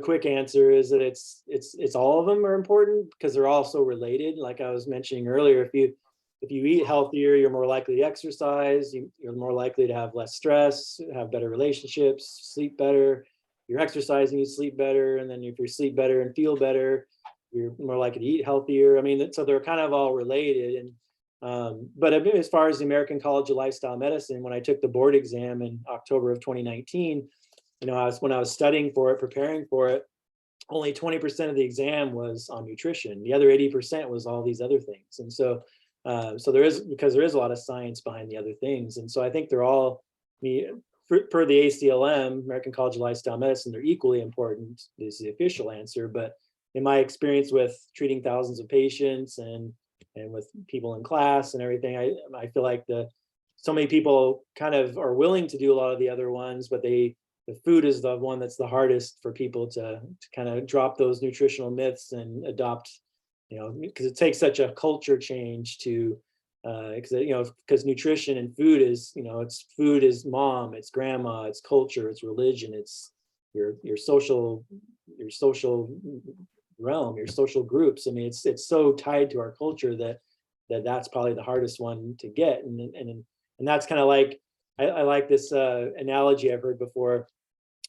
quick answer is that it's all of them are important because they're all so related. Like I was mentioning earlier, if you eat healthier, you're more likely to exercise, you're more likely to have less stress, have better relationships, sleep better. You're exercising, you sleep better, and then if you sleep better and feel better, you're more likely to eat healthier. I mean, so they're kind of all related. And but as far as the American College of Lifestyle Medicine, when I took the board exam in October of 2019, when I was studying for it, preparing for it, only 20% of the exam was on nutrition. The other 80% was all these other things. And so there is a lot of science behind the other things. And so I think they're all, per the ACLM, American College of Lifestyle Medicine, they're equally important, is the official answer. But in my experience with treating thousands of patients and with people in class and everything, I feel like so many people kind of are willing to do a lot of the other ones, but the food is the one that's the hardest for people to kind of drop those nutritional myths and adopt, because it takes such a culture change to, because nutrition and food is, food is mom, it's grandma, it's culture, it's religion, it's your social realm, your social groups. I mean, it's so tied to our culture that's probably the hardest one to get. And that's kind of like, I like this analogy I've heard before.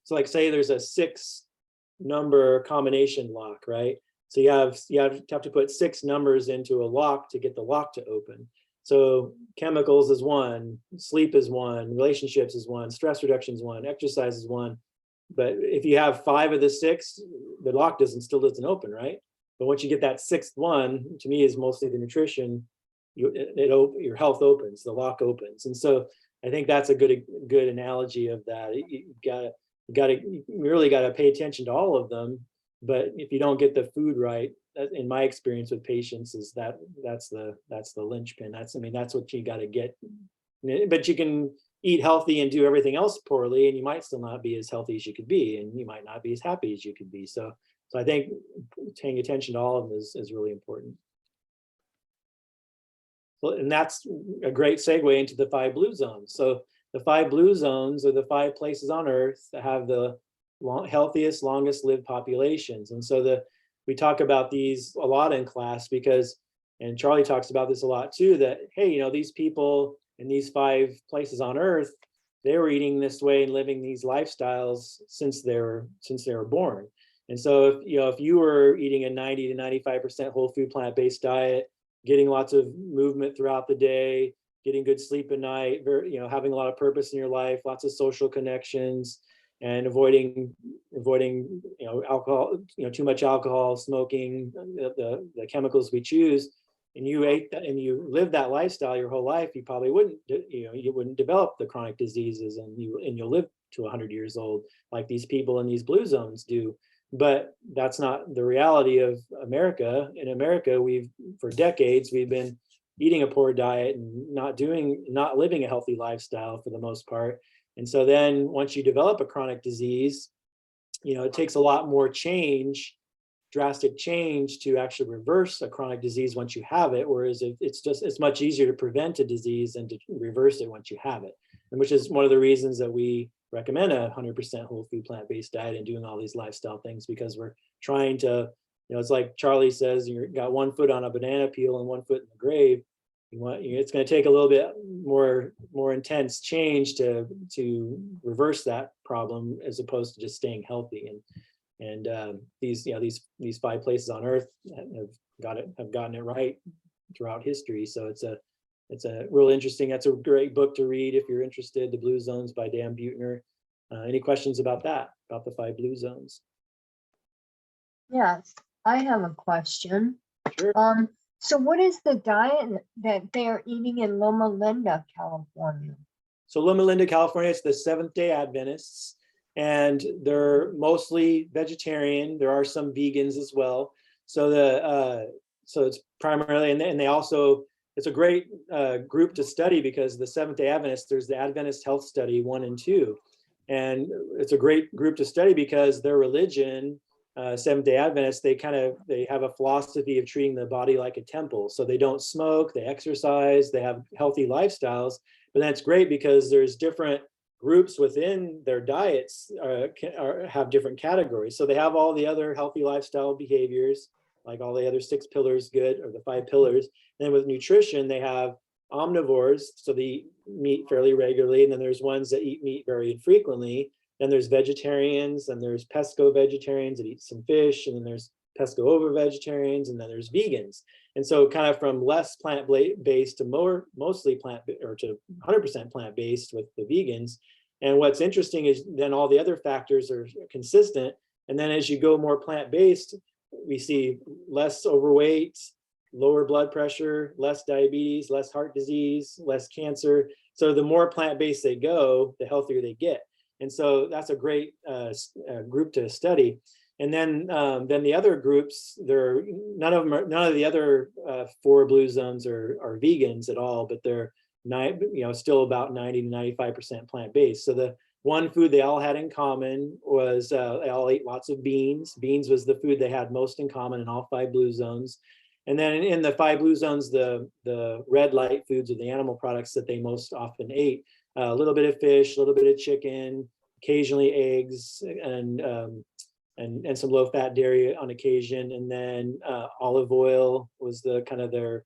So like, say there's a 6-number combination lock, right? So you have to put 6 numbers into a lock to get the lock to open. So chemicals is 1, sleep is 1, relationships is 1, stress reduction is 1, exercise is 1. But if you have 5 of the 6, the lock still doesn't open, right? But once you get that 6th one, to me is mostly the nutrition. your health opens, the lock opens. And so I think that's a good analogy of that. You really got to pay attention to all of them. But if you don't get the food right, in my experience with patients, is that's the linchpin. That's what you got to get. But you can eat healthy and do everything else poorly, and you might still not be as healthy as you could be, and you might not be as happy as you could be. So I think paying attention to all of them is really important. Well, and that's a great segue into the 5 blue zones. So the 5 blue zones are the 5 places on Earth that have the healthiest, longest lived populations. And so we talk about these a lot in class because, and Charlie talks about this a lot too, that, hey, these people in these 5 places on Earth, they were eating this way and living these lifestyles since they were born. And so if you were eating a 90 to 95% whole food plant-based diet, getting lots of movement throughout the day, getting good sleep at night, having a lot of purpose in your life, lots of social connections, and avoiding alcohol, too much alcohol, smoking, the chemicals we choose, and you ate that and you lived that lifestyle your whole life, you probably wouldn't, you wouldn't develop the chronic diseases, and you'll live to 100 years old like these people in these blue zones do. But that's not the reality of America. In America, for decades, we've been eating a poor diet and not living a healthy lifestyle for the most part. And so then once you develop a chronic disease, it takes a lot more drastic change to actually reverse a chronic disease once you have it. Whereas it's much easier to prevent a disease than to reverse it once you have it. And which is one of the reasons that we recommend a 100% whole food plant-based diet and doing all these lifestyle things, because we're trying to, it's like Charlie says, you got 1 foot on a banana peel and 1 foot in the grave. It's going to take a little bit more intense change to reverse that problem, as opposed to just staying healthy. And these 5 places on Earth have gotten it right throughout history. So it's a real interesting. That's a great book to read if you're interested. The Blue Zones by Dan Buettner. Any questions about that? About the 5 blue zones? Yes, I have a question. Sure. So what is the diet that they're eating in Loma Linda, California? So Loma Linda, California, it's the Seventh-day Adventists, and they're mostly vegetarian. There are some vegans as well. So it's primarily, and they also, it's a great group to study, because the Seventh-day Adventists, there's the Adventist Health Study 1 and 2. And it's a great group to study because their religion, Seventh-day Adventists, they have a philosophy of treating the body like a temple. So they don't smoke, they exercise, they have healthy lifestyles. But that's great because there's different groups within their diets have different categories. So they have all the other healthy lifestyle behaviors, like all the other 6 pillars good, or the 5 pillars. And then with nutrition, they have omnivores, so they eat meat fairly regularly, and then there's ones that eat meat very infrequently. Then there's vegetarians, and there's pesco vegetarians that eat some fish, and then there's pesco ovo vegetarians, and then there's vegans. And so kind of from less plant-based to mostly to 100% plant-based with the vegans. And what's interesting is then all the other factors are consistent. And then as you go more plant-based, we see less overweight, lower blood pressure, less diabetes, less heart disease, less cancer. So the more plant-based they go, the healthier they get. And so that's a great group to study. And then the other groups, none of the other 4 blue zones are vegans at all, but they're still about 90 to 95% plant-based. So the one food they all had in common was they all ate lots of beans. Beans was the food they had most in common in all 5 blue zones. And then in the 5 blue zones, the red light foods are the animal products that they most often ate. A little bit of fish, a little bit of chicken, occasionally eggs, and some low-fat dairy on occasion. And then olive oil was the kind of their,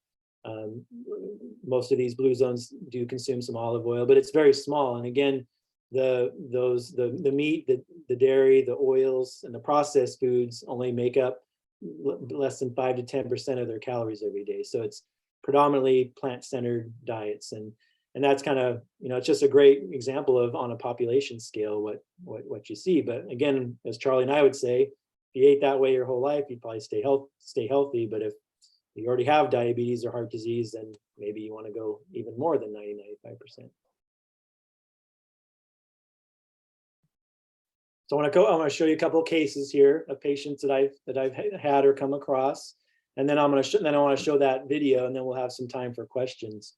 most of these blue zones do consume some olive oil, but it's very small. And again, the meat, the dairy, the oils, and the processed foods only make up less than 5 to 10% of their calories every day. So it's predominantly plant-centered diets. And that's kind of, it's just a great example of, on a population scale, what you see. But again, as Charlie and I would say, if you ate that way your whole life, you'd probably stay healthy. But if you already have diabetes or heart disease, then maybe you want to go even more than 90-95%. So I want to show you a couple of cases here of patients that I've had or come across, and then I want to show that video, and then we'll have some time for questions.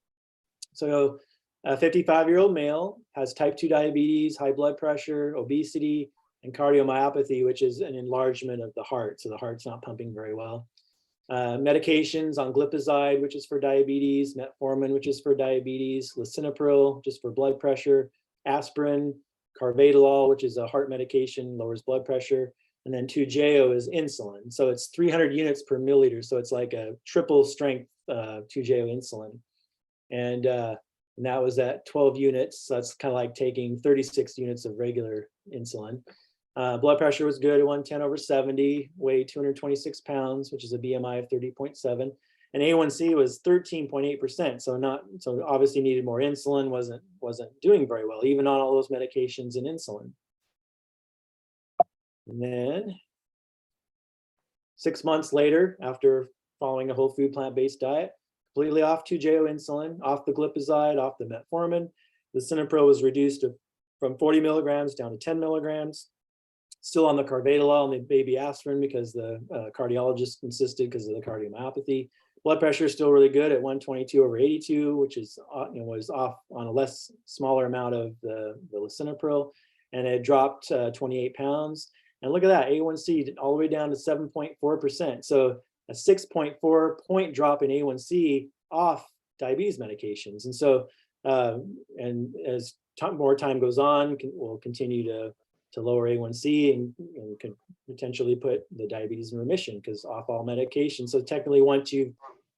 So a 55-year-old male has type 2 diabetes, high blood pressure, obesity, and cardiomyopathy, which is an enlargement of the heart. So the heart's not pumping very well. Medications on glipizide, which is for diabetes, metformin, which is for diabetes, lisinopril, which is for blood pressure, aspirin, carvedilol, which is a heart medication, lowers blood pressure, and then 2-JO is insulin. So it's 300 units per milliliter. So it's like a triple strength 2-JO insulin. And that was at 12 units. So that's kind of like taking 36 units of regular insulin. Blood pressure was good at 110/70, weighed 226 pounds, which is a BMI of 30.7. And A1C was 13.8%. So obviously needed more insulin, wasn't doing very well, even on all those medications and insulin. And then 6 months later, after following a whole food plant-based diet, completely off 2-JO insulin, off the glipizide, off the metformin. The lisinopril was reduced from 40 milligrams down to 10 milligrams. Still on the carvedilol and the baby aspirin because the cardiologist insisted because of the cardiomyopathy. Blood pressure is still really good at 122/82, which is was off on a smaller amount of the lisinopril, and it dropped 28 pounds. And look at that, A1C all the way down to 7.4%. So a 6.4 point drop in A1C off diabetes medications. And so, and as more time goes on, we'll continue to lower A1C and could potentially put the diabetes in remission because off all medications. So technically, once you've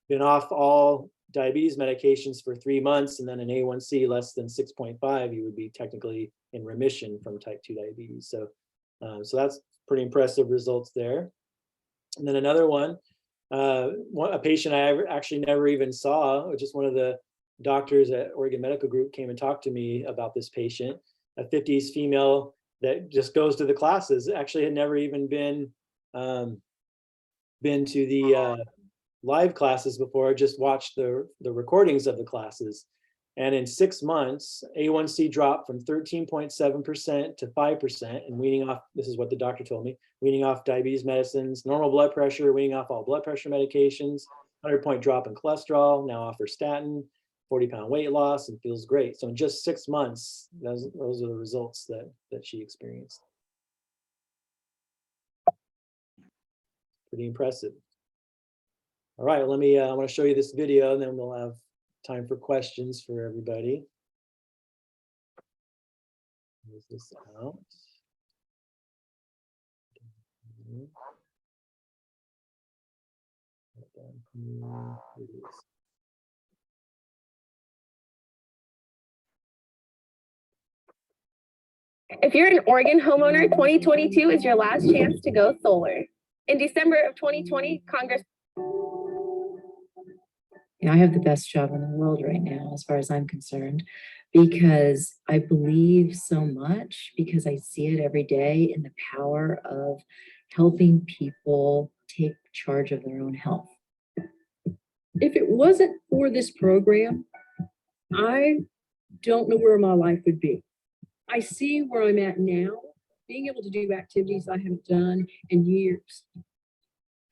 been off all diabetes medications for 3 months and then an A1C less than 6.5, you would be technically in remission from type 2 diabetes. So, so that's pretty impressive results there. And then another one, a patient I actually never even saw, which is one of the doctors at Oregon Medical Group came and talked to me about this patient, a 50s female that just goes to the classes, actually had never even been to the live classes before, just watched the recordings of the classes. And in 6 months, A1C dropped from 13.7% to 5%, and weaning off, this is what the doctor told me, weaning off diabetes medicines, normal blood pressure, weaning off all blood pressure medications, 100-point drop in cholesterol, now off her statin, 40-pound weight loss, and feels great. So in just 6 months, those are the results that she experienced. Pretty impressive. All right, let me, I want to show you this video, and then we'll have time for questions for everybody. Move this out. Here it is. If you're an Oregon homeowner, 2022 is your last chance to go solar. In December of 2020, Congress. I have the best job in the world right now, as far as I'm concerned, because I believe so much, because I see it every day in the power of helping people take charge of their own health. If it wasn't for this program, I don't know where my life would be. I see where I'm at now, being able to do activities I haven't done in years.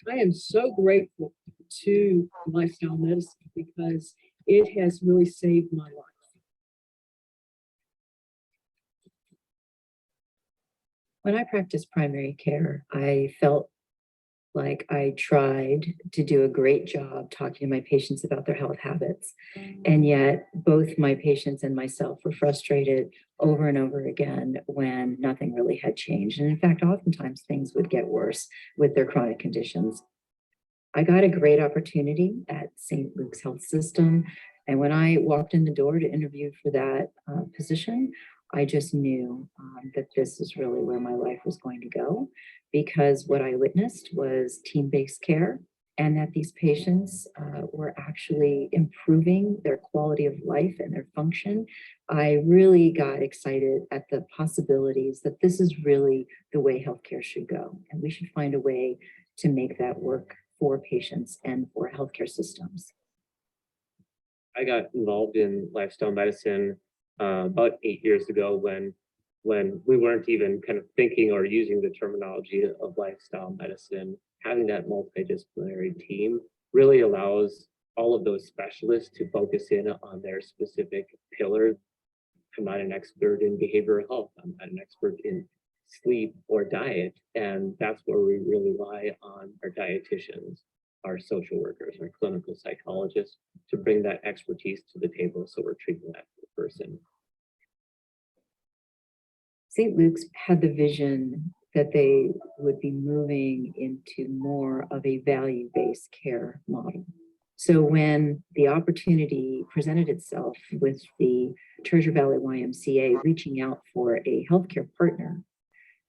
I am so grateful to lifestyle medicine because it has really saved my life. When I practiced primary care, I felt like I tried to do a great job talking to my patients about their health habits. And yet both my patients and myself were frustrated over and over again when nothing really had changed. And in fact, oftentimes things would get worse with their chronic conditions. I got a great opportunity at St. Luke's Health System. And when I walked in the door to interview for that position, I just knew that this is really where my life was going to go, because what I witnessed was team-based care, and that these patients were actually improving their quality of life and their function. I really got excited at the possibilities that this is really the way healthcare should go. And we should find a way to make that work for patients and for healthcare systems. I got involved in lifestyle medicine about 8 years ago when we weren't even kind of thinking or using the terminology of lifestyle medicine. Having that multidisciplinary team really allows all of those specialists to focus in on their specific pillar. I'm not an expert in behavioral health. I'm not an expert in sleep or diet. And that's where we really rely on our dietitians, our social workers, our clinical psychologists to bring that expertise to the table so we're treating that person. St. Luke's had the vision that they would be moving into more of a value-based care model. So when the opportunity presented itself with the Treasure Valley YMCA reaching out for a healthcare partner,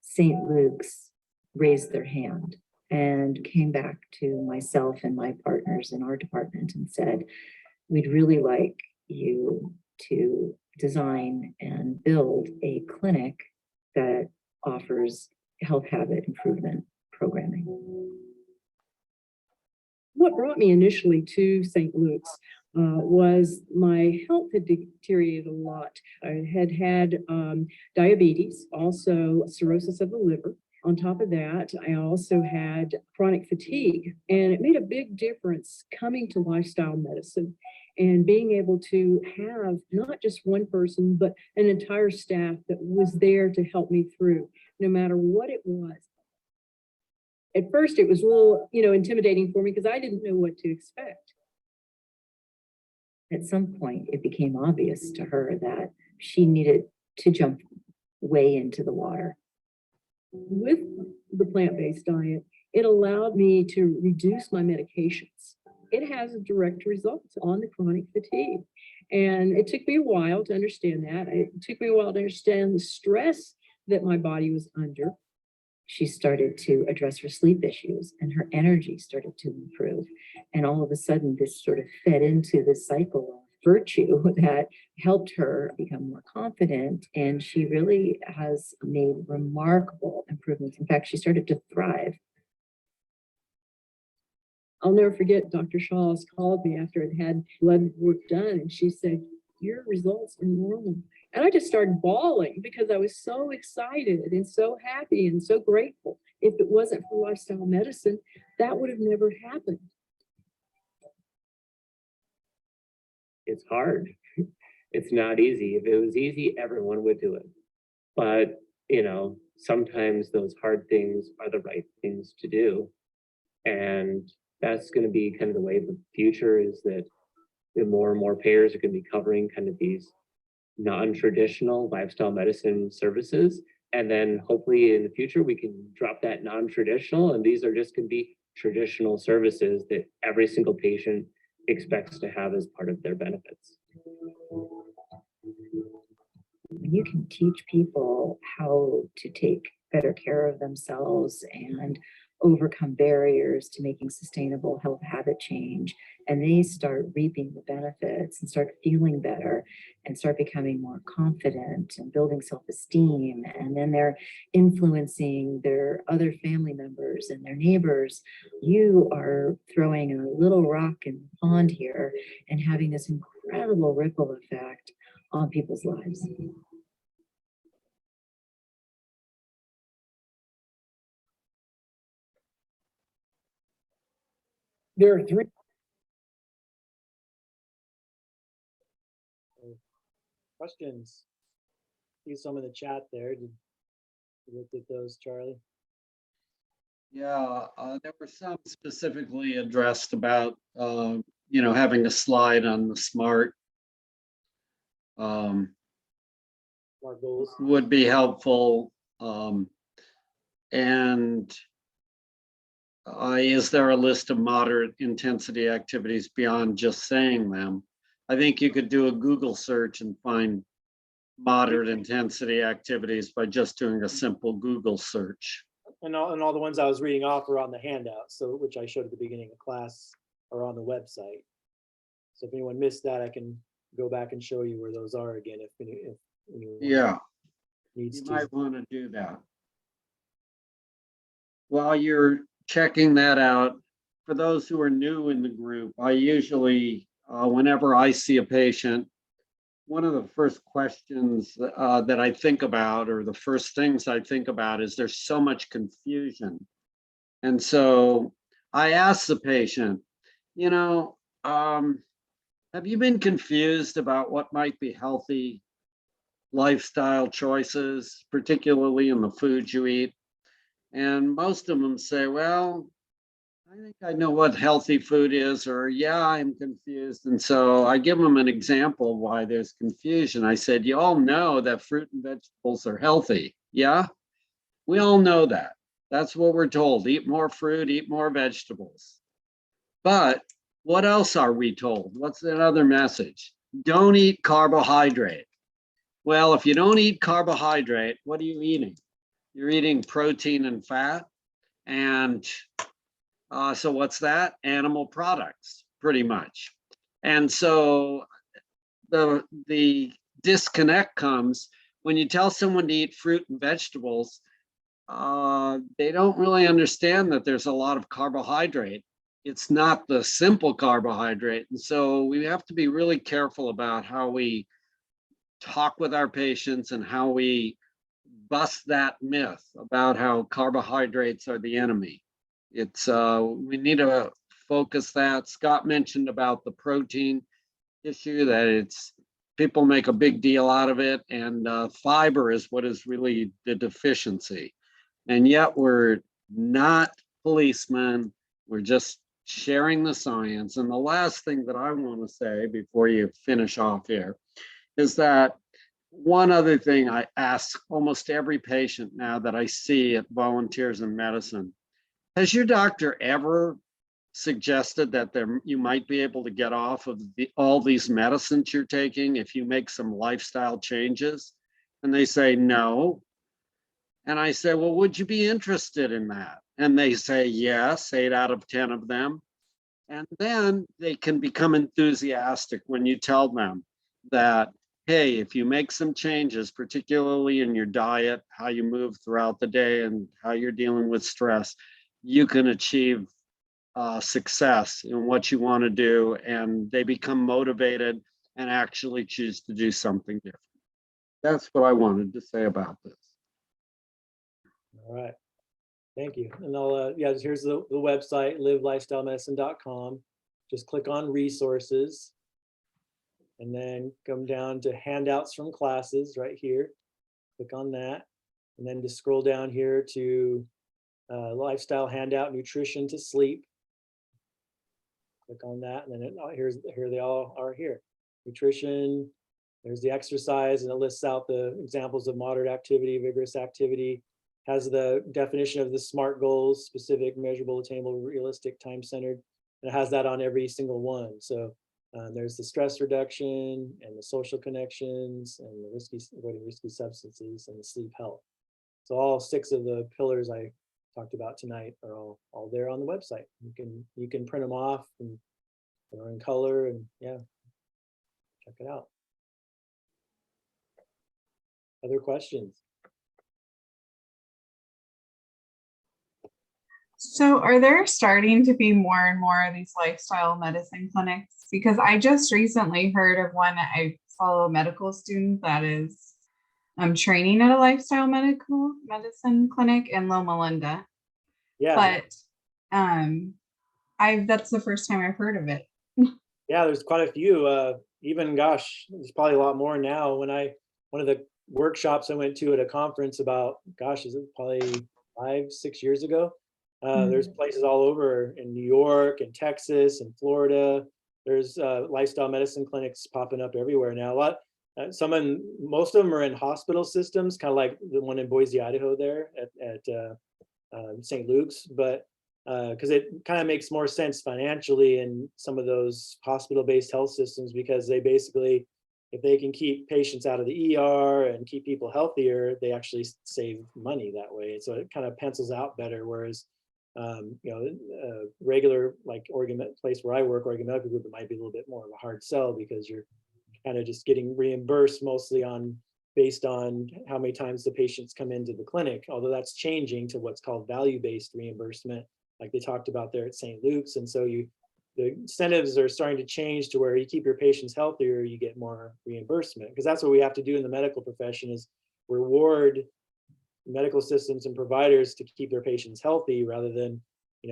St. Luke's raised their hand and came back to myself and my partners in our department and said, we'd really like you to design and build a clinic that offers health habit improvement programming. What brought me initially to St. Luke's was my health had deteriorated a lot. I had diabetes, also cirrhosis of the liver. On top of that, I also had chronic fatigue, and it made a big difference coming to lifestyle medicine and being able to have not just one person, but an entire staff that was there to help me through, no matter what it was. At first, it was a little, intimidating for me because I didn't know what to expect. At some point, it became obvious to her that she needed to jump way into the water. With the plant-based diet, it allowed me to reduce my medications. It has a direct result on the chronic fatigue. And it took me a while to understand that. It took me a while to understand the stress that my body was under. She started to address her sleep issues and her energy started to improve. And all of a sudden, this sort of fed into this cycle of virtue that helped her become more confident. And she really has made remarkable improvements. In fact, she started to thrive. I'll never forget Dr. Shaw's called me after it had blood work done, and she said, your results are normal. And I just started bawling because I was so excited and so happy and so grateful. If it wasn't for lifestyle medicine, that would have never happened. It's hard. It's not easy. If it was easy, everyone would do it. But, sometimes those hard things are the right things to do. And that's going to be kind of the way of the future, is that the more and more payers are going to be covering kind of these non-traditional lifestyle medicine services. And then hopefully in the future, we can drop that non-traditional, and these are just going to be traditional services that every single patient expects to have as part of their benefits. You can teach people how to take better care of themselves and overcome barriers to making sustainable health habit change. And they start reaping the benefits and start feeling better and start becoming more confident and building self-esteem. And then they're influencing their other family members and their neighbors. You are throwing a little rock in the pond here and having this incredible ripple effect on people's lives. There are three questions. See some in the chat there. Did you look at those, Charlie? Yeah, there were some specifically addressed about, having a slide on the SMART Smart goals. would be helpful. And is there a list of moderate intensity activities beyond just saying them? I think you could do a Google search and find moderate intensity activities by just doing a simple Google search. And all the ones I was reading off are on the handouts, which I showed at the beginning of class, are on the website. So if anyone missed that, I can go back and show you where those are again if anyone needs You to. might want to do that. While you're checking that out, for those who are new in the group, I usually whenever I see a patient, one of the first questions that I think about, or the first things I think about, is there's so much confusion. And so I ask the patient, you know, have you been confused about what might be healthy lifestyle choices, particularly in the foods you eat? And most of them say, well, I think I know what healthy food is, or yeah, I'm confused. And so I give them an example of why there's confusion. I said, you all know that fruit and vegetables are healthy. Yeah, we all know that. That's what we're told. Eat more fruit, eat more vegetables. But what else are we told? What's that other message? Don't eat carbohydrate. Well, if you don't eat carbohydrate, what are you eating? You're eating protein and fat. And so what's that? Animal products, pretty much. And so the disconnect comes when you tell someone to eat fruit and vegetables. They don't really understand that there's a lot of carbohydrate. It's not the simple carbohydrate. And so we have to be really careful about how we talk with our patients and how we bust that myth about how carbohydrates are the enemy. It's we need to focus that. Scott mentioned about the protein issue, that it's people make a big deal out of it, and fiber is what is really the deficiency. And yet we're not policemen. We're just sharing the science. And the last thing that I want to say before you finish off here is that one other thing I ask almost every patient now that I see at Volunteers in Medicine: has your doctor ever suggested that you might be able to get off of all these medicines you're taking if you make some lifestyle changes? And they say no. And I say, well, would you be interested in that? And they say yes, 8 out of 10 of them. And then they can become enthusiastic when you tell them that, hey, if you make some changes, particularly in your diet, how you move throughout the day and how you're dealing with stress, you can achieve success in what you want to do. And they become motivated and actually choose to do something different. That's what I wanted to say about this. All right. Thank you. And I'll, yeah, here's the website, livelifestylemedicine.com. Just click on resources and then come down to handouts from classes right here. Click on that. And then just scroll down here to lifestyle handout, nutrition to sleep. Click on that. And then here they all are here. Nutrition, there's the exercise, and it lists out the examples of moderate activity, vigorous activity. Has the definition of the SMART goals: specific, measurable, attainable, realistic, time-centered. And it has that on every single one. So there's the stress reduction and the social connections and the avoiding risky substances and the sleep health. So all 6 of the pillars I talked about tonight are all there on the website. You can print them off and they're in color, and yeah, check it out. Other questions? So are there starting to be more and more of these lifestyle medicine clinics? Because I just recently heard of one. I follow a medical student that is training at a lifestyle medical medicine clinic in Loma Linda. Yeah. But that's the first time I've heard of it. Yeah, there's quite a few. Even, gosh, there's probably a lot more now. One of the workshops I went to at a conference about, gosh, is it probably 5-6 years ago? There's places all over in New York and Texas and Florida. There's lifestyle medicine clinics popping up everywhere now. Most of them are in hospital systems, kind of like the one in Boise, Idaho there at St. Luke's, but because it kind of makes more sense financially in some of those hospital-based health systems, because they basically, if they can keep patients out of the ER and keep people healthier, they actually save money that way. So it kind of pencils out better. Whereas, regular, like Oregon place where I work, Oregon Medical Group, it might be a little bit more of a hard sell, because you're kind of just getting reimbursed mostly based on how many times the patients come into the clinic. Although that's changing to what's called value-based reimbursement, like they talked about there at St. Luke's. And so the incentives are starting to change to where you keep your patients healthier, you get more reimbursement, because that's what we have to do in the medical profession is reward medical systems and providers to keep their patients healthy rather than,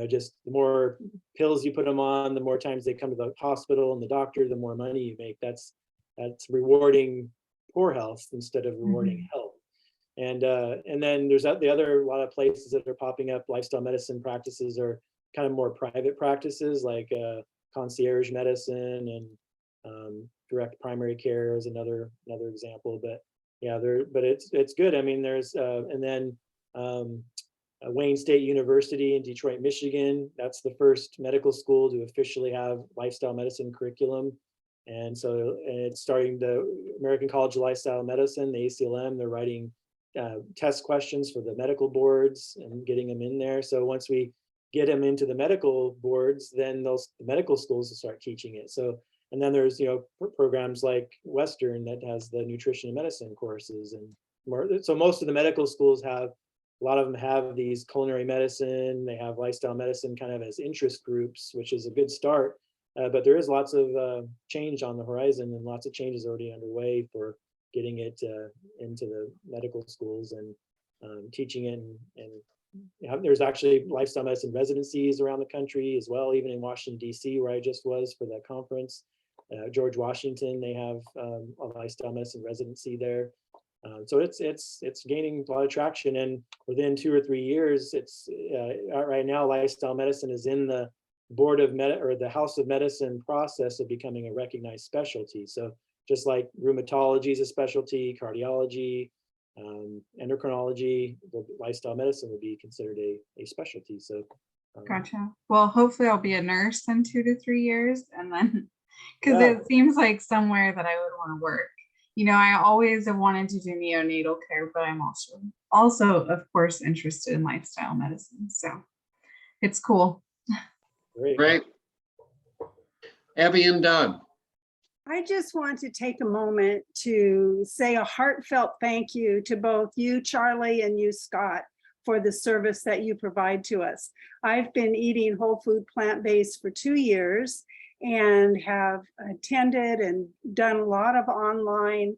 just the more pills you put them on, the more times they come to the hospital and the doctor, the more money you make. That's rewarding poor health instead of rewarding health. And then there's the other, a lot of places that are popping up, lifestyle medicine practices are kind of more private practices like concierge medicine and direct primary care is another example. But yeah, but it's good. I mean, there's and then Wayne State University in Detroit, Michigan. That's the first medical school to officially have lifestyle medicine curriculum. And so it's starting the American College of Lifestyle Medicine, the ACLM. They're writing test questions for the medical boards and getting them in there. So once we get them into the medical boards, then the medical schools will start teaching it. So, and then there's, programs like Western that has the nutrition and medicine courses and more. So most of the medical schools have, a lot of them have these culinary medicine, they have lifestyle medicine kind of as interest groups, which is a good start. But there is lots of change on the horizon and lots of changes already underway for getting it into the medical schools and teaching it. And there's actually lifestyle medicine residencies around the country as well, even in Washington, D.C., where I just was for that conference. George Washington, they have a lifestyle medicine residency there. So it's gaining a lot of traction, and within 2 or 3 years, it's right now lifestyle medicine is in the Board of or the House of Medicine process of becoming a recognized specialty. So just like rheumatology is a specialty, cardiology, endocrinology, the lifestyle medicine would be considered a specialty. So Gotcha. Well, hopefully I'll be a nurse in 2 to 3 years, and then because Yeah. it seems like somewhere that I would want to work. I always have wanted to do neonatal care, but I'm also of course interested in lifestyle medicine. So it's cool. Great. Abby and Doug. I just want to take a moment to say a heartfelt thank you to both you, Charlie, and you, Scott, for the service that you provide to us. I've been eating whole food plant-based for 2 years and have attended and done a lot of online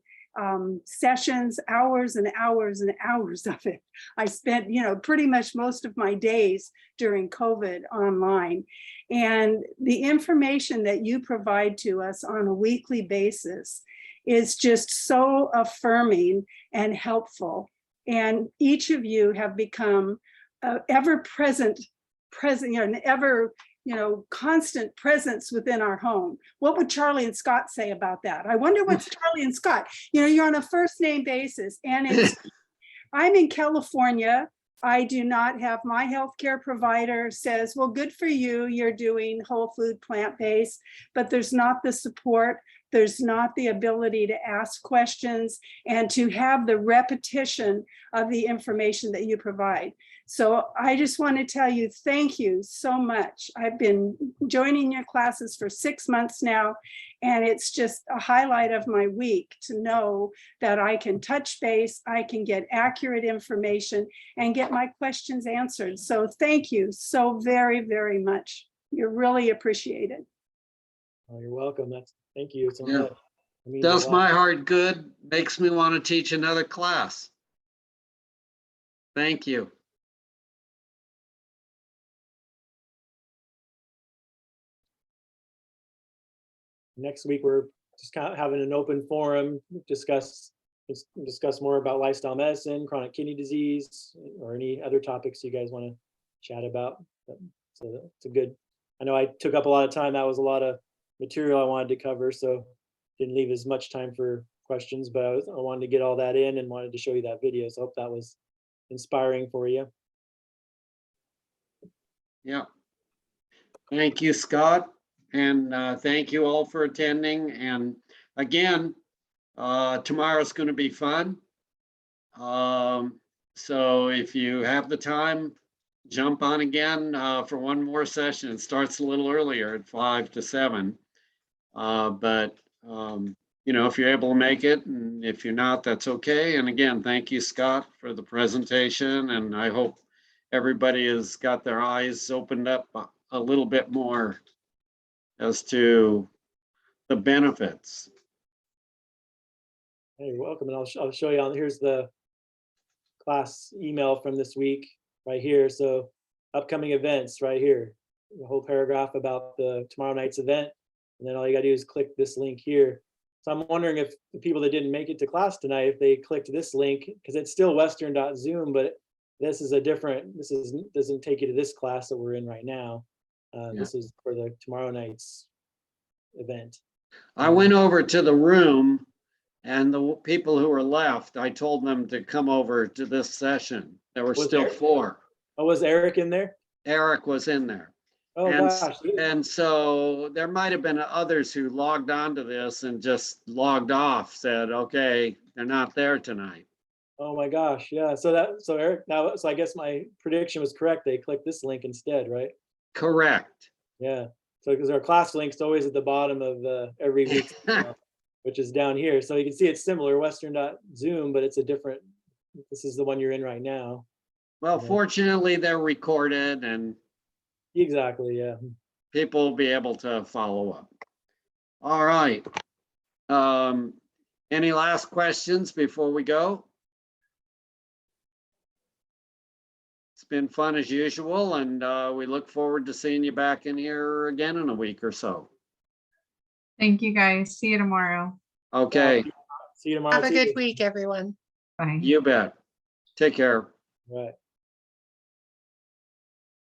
sessions, hours and hours and hours of it. I spent, pretty much most of my days during COVID online. And the information that you provide to us on a weekly basis is just so affirming and helpful. And each of you have become ever-present, an ever constant presence within our home. What would Charlie and Scott say about that? I wonder what's Charlie and Scott, you're on a first name basis. And I'm in California. I do not have, my healthcare provider says, well, good for you, you're doing whole food plant-based, but there's not the support, there's not the ability to ask questions and to have the repetition of the information that you provide. So I just want to tell you, thank you so much. I've been joining your classes for 6 months now, and it's just a highlight of my week to know that I can touch base, I can get accurate information and get my questions answered. So thank you so very, very much. You're really appreciated. Oh, you're welcome. Thank you so much. Does my heart good, makes me want to teach another class. Thank you. Next week, we're just kind of having an open forum, discuss more about lifestyle medicine, chronic kidney disease, or any other topics you guys want to chat about. So it's a good, I know I took up a lot of time. That was a lot of material I wanted to cover, so didn't leave as much time for questions, but I wanted to get all that in and wanted to show you that video. So I hope that was inspiring for you. Yeah. Thank you, Scott. And thank you all for attending. And again, tomorrow's going to be fun. So if you have the time, jump on again for one more session. It starts a little earlier at 5 to 7. But if you're able to make it, and if you're not, that's okay. And again, thank you, Scott, for the presentation. And I hope everybody has got their eyes opened up a little bit more as to the benefits. Hey, you're welcome. And I'll show you on, here's the class email from this week right here. So upcoming events right here, the whole paragraph about the tomorrow night's event. And then all you gotta do is click this link here. So I'm wondering if the people that didn't make it to class tonight, if they clicked this link, because it's still western.zoom, but this is a different, doesn't take you to this class that we're in right now. This is for the tomorrow night's event. I went over to the room, and the people who were left, I told them to come over to this session. There were Was still there- 4. Oh, was Eric in there? Eric was in there. Oh, And, gosh. and so there might have been others who logged on to this and just logged off, said, okay, they're not there tonight. Oh my gosh, yeah. So Eric, now, so I guess my prediction was correct. They clicked this link instead, right? Correct. Yeah. So because our class link's always at the bottom of every week's email, which is down here. So you can see it's similar, western.zoom, but it's a different, this is the one you're in right now. Well, Yeah. fortunately, they're recorded and Exactly, yeah. people will be able to follow up. All right. Any last questions before we go? It's been fun as usual, and we look forward to seeing you back in here again in a week or so. Thank you guys. See you tomorrow. Okay, See you tomorrow. Have a too. good week, everyone. Bye. you bet. Take care. Right.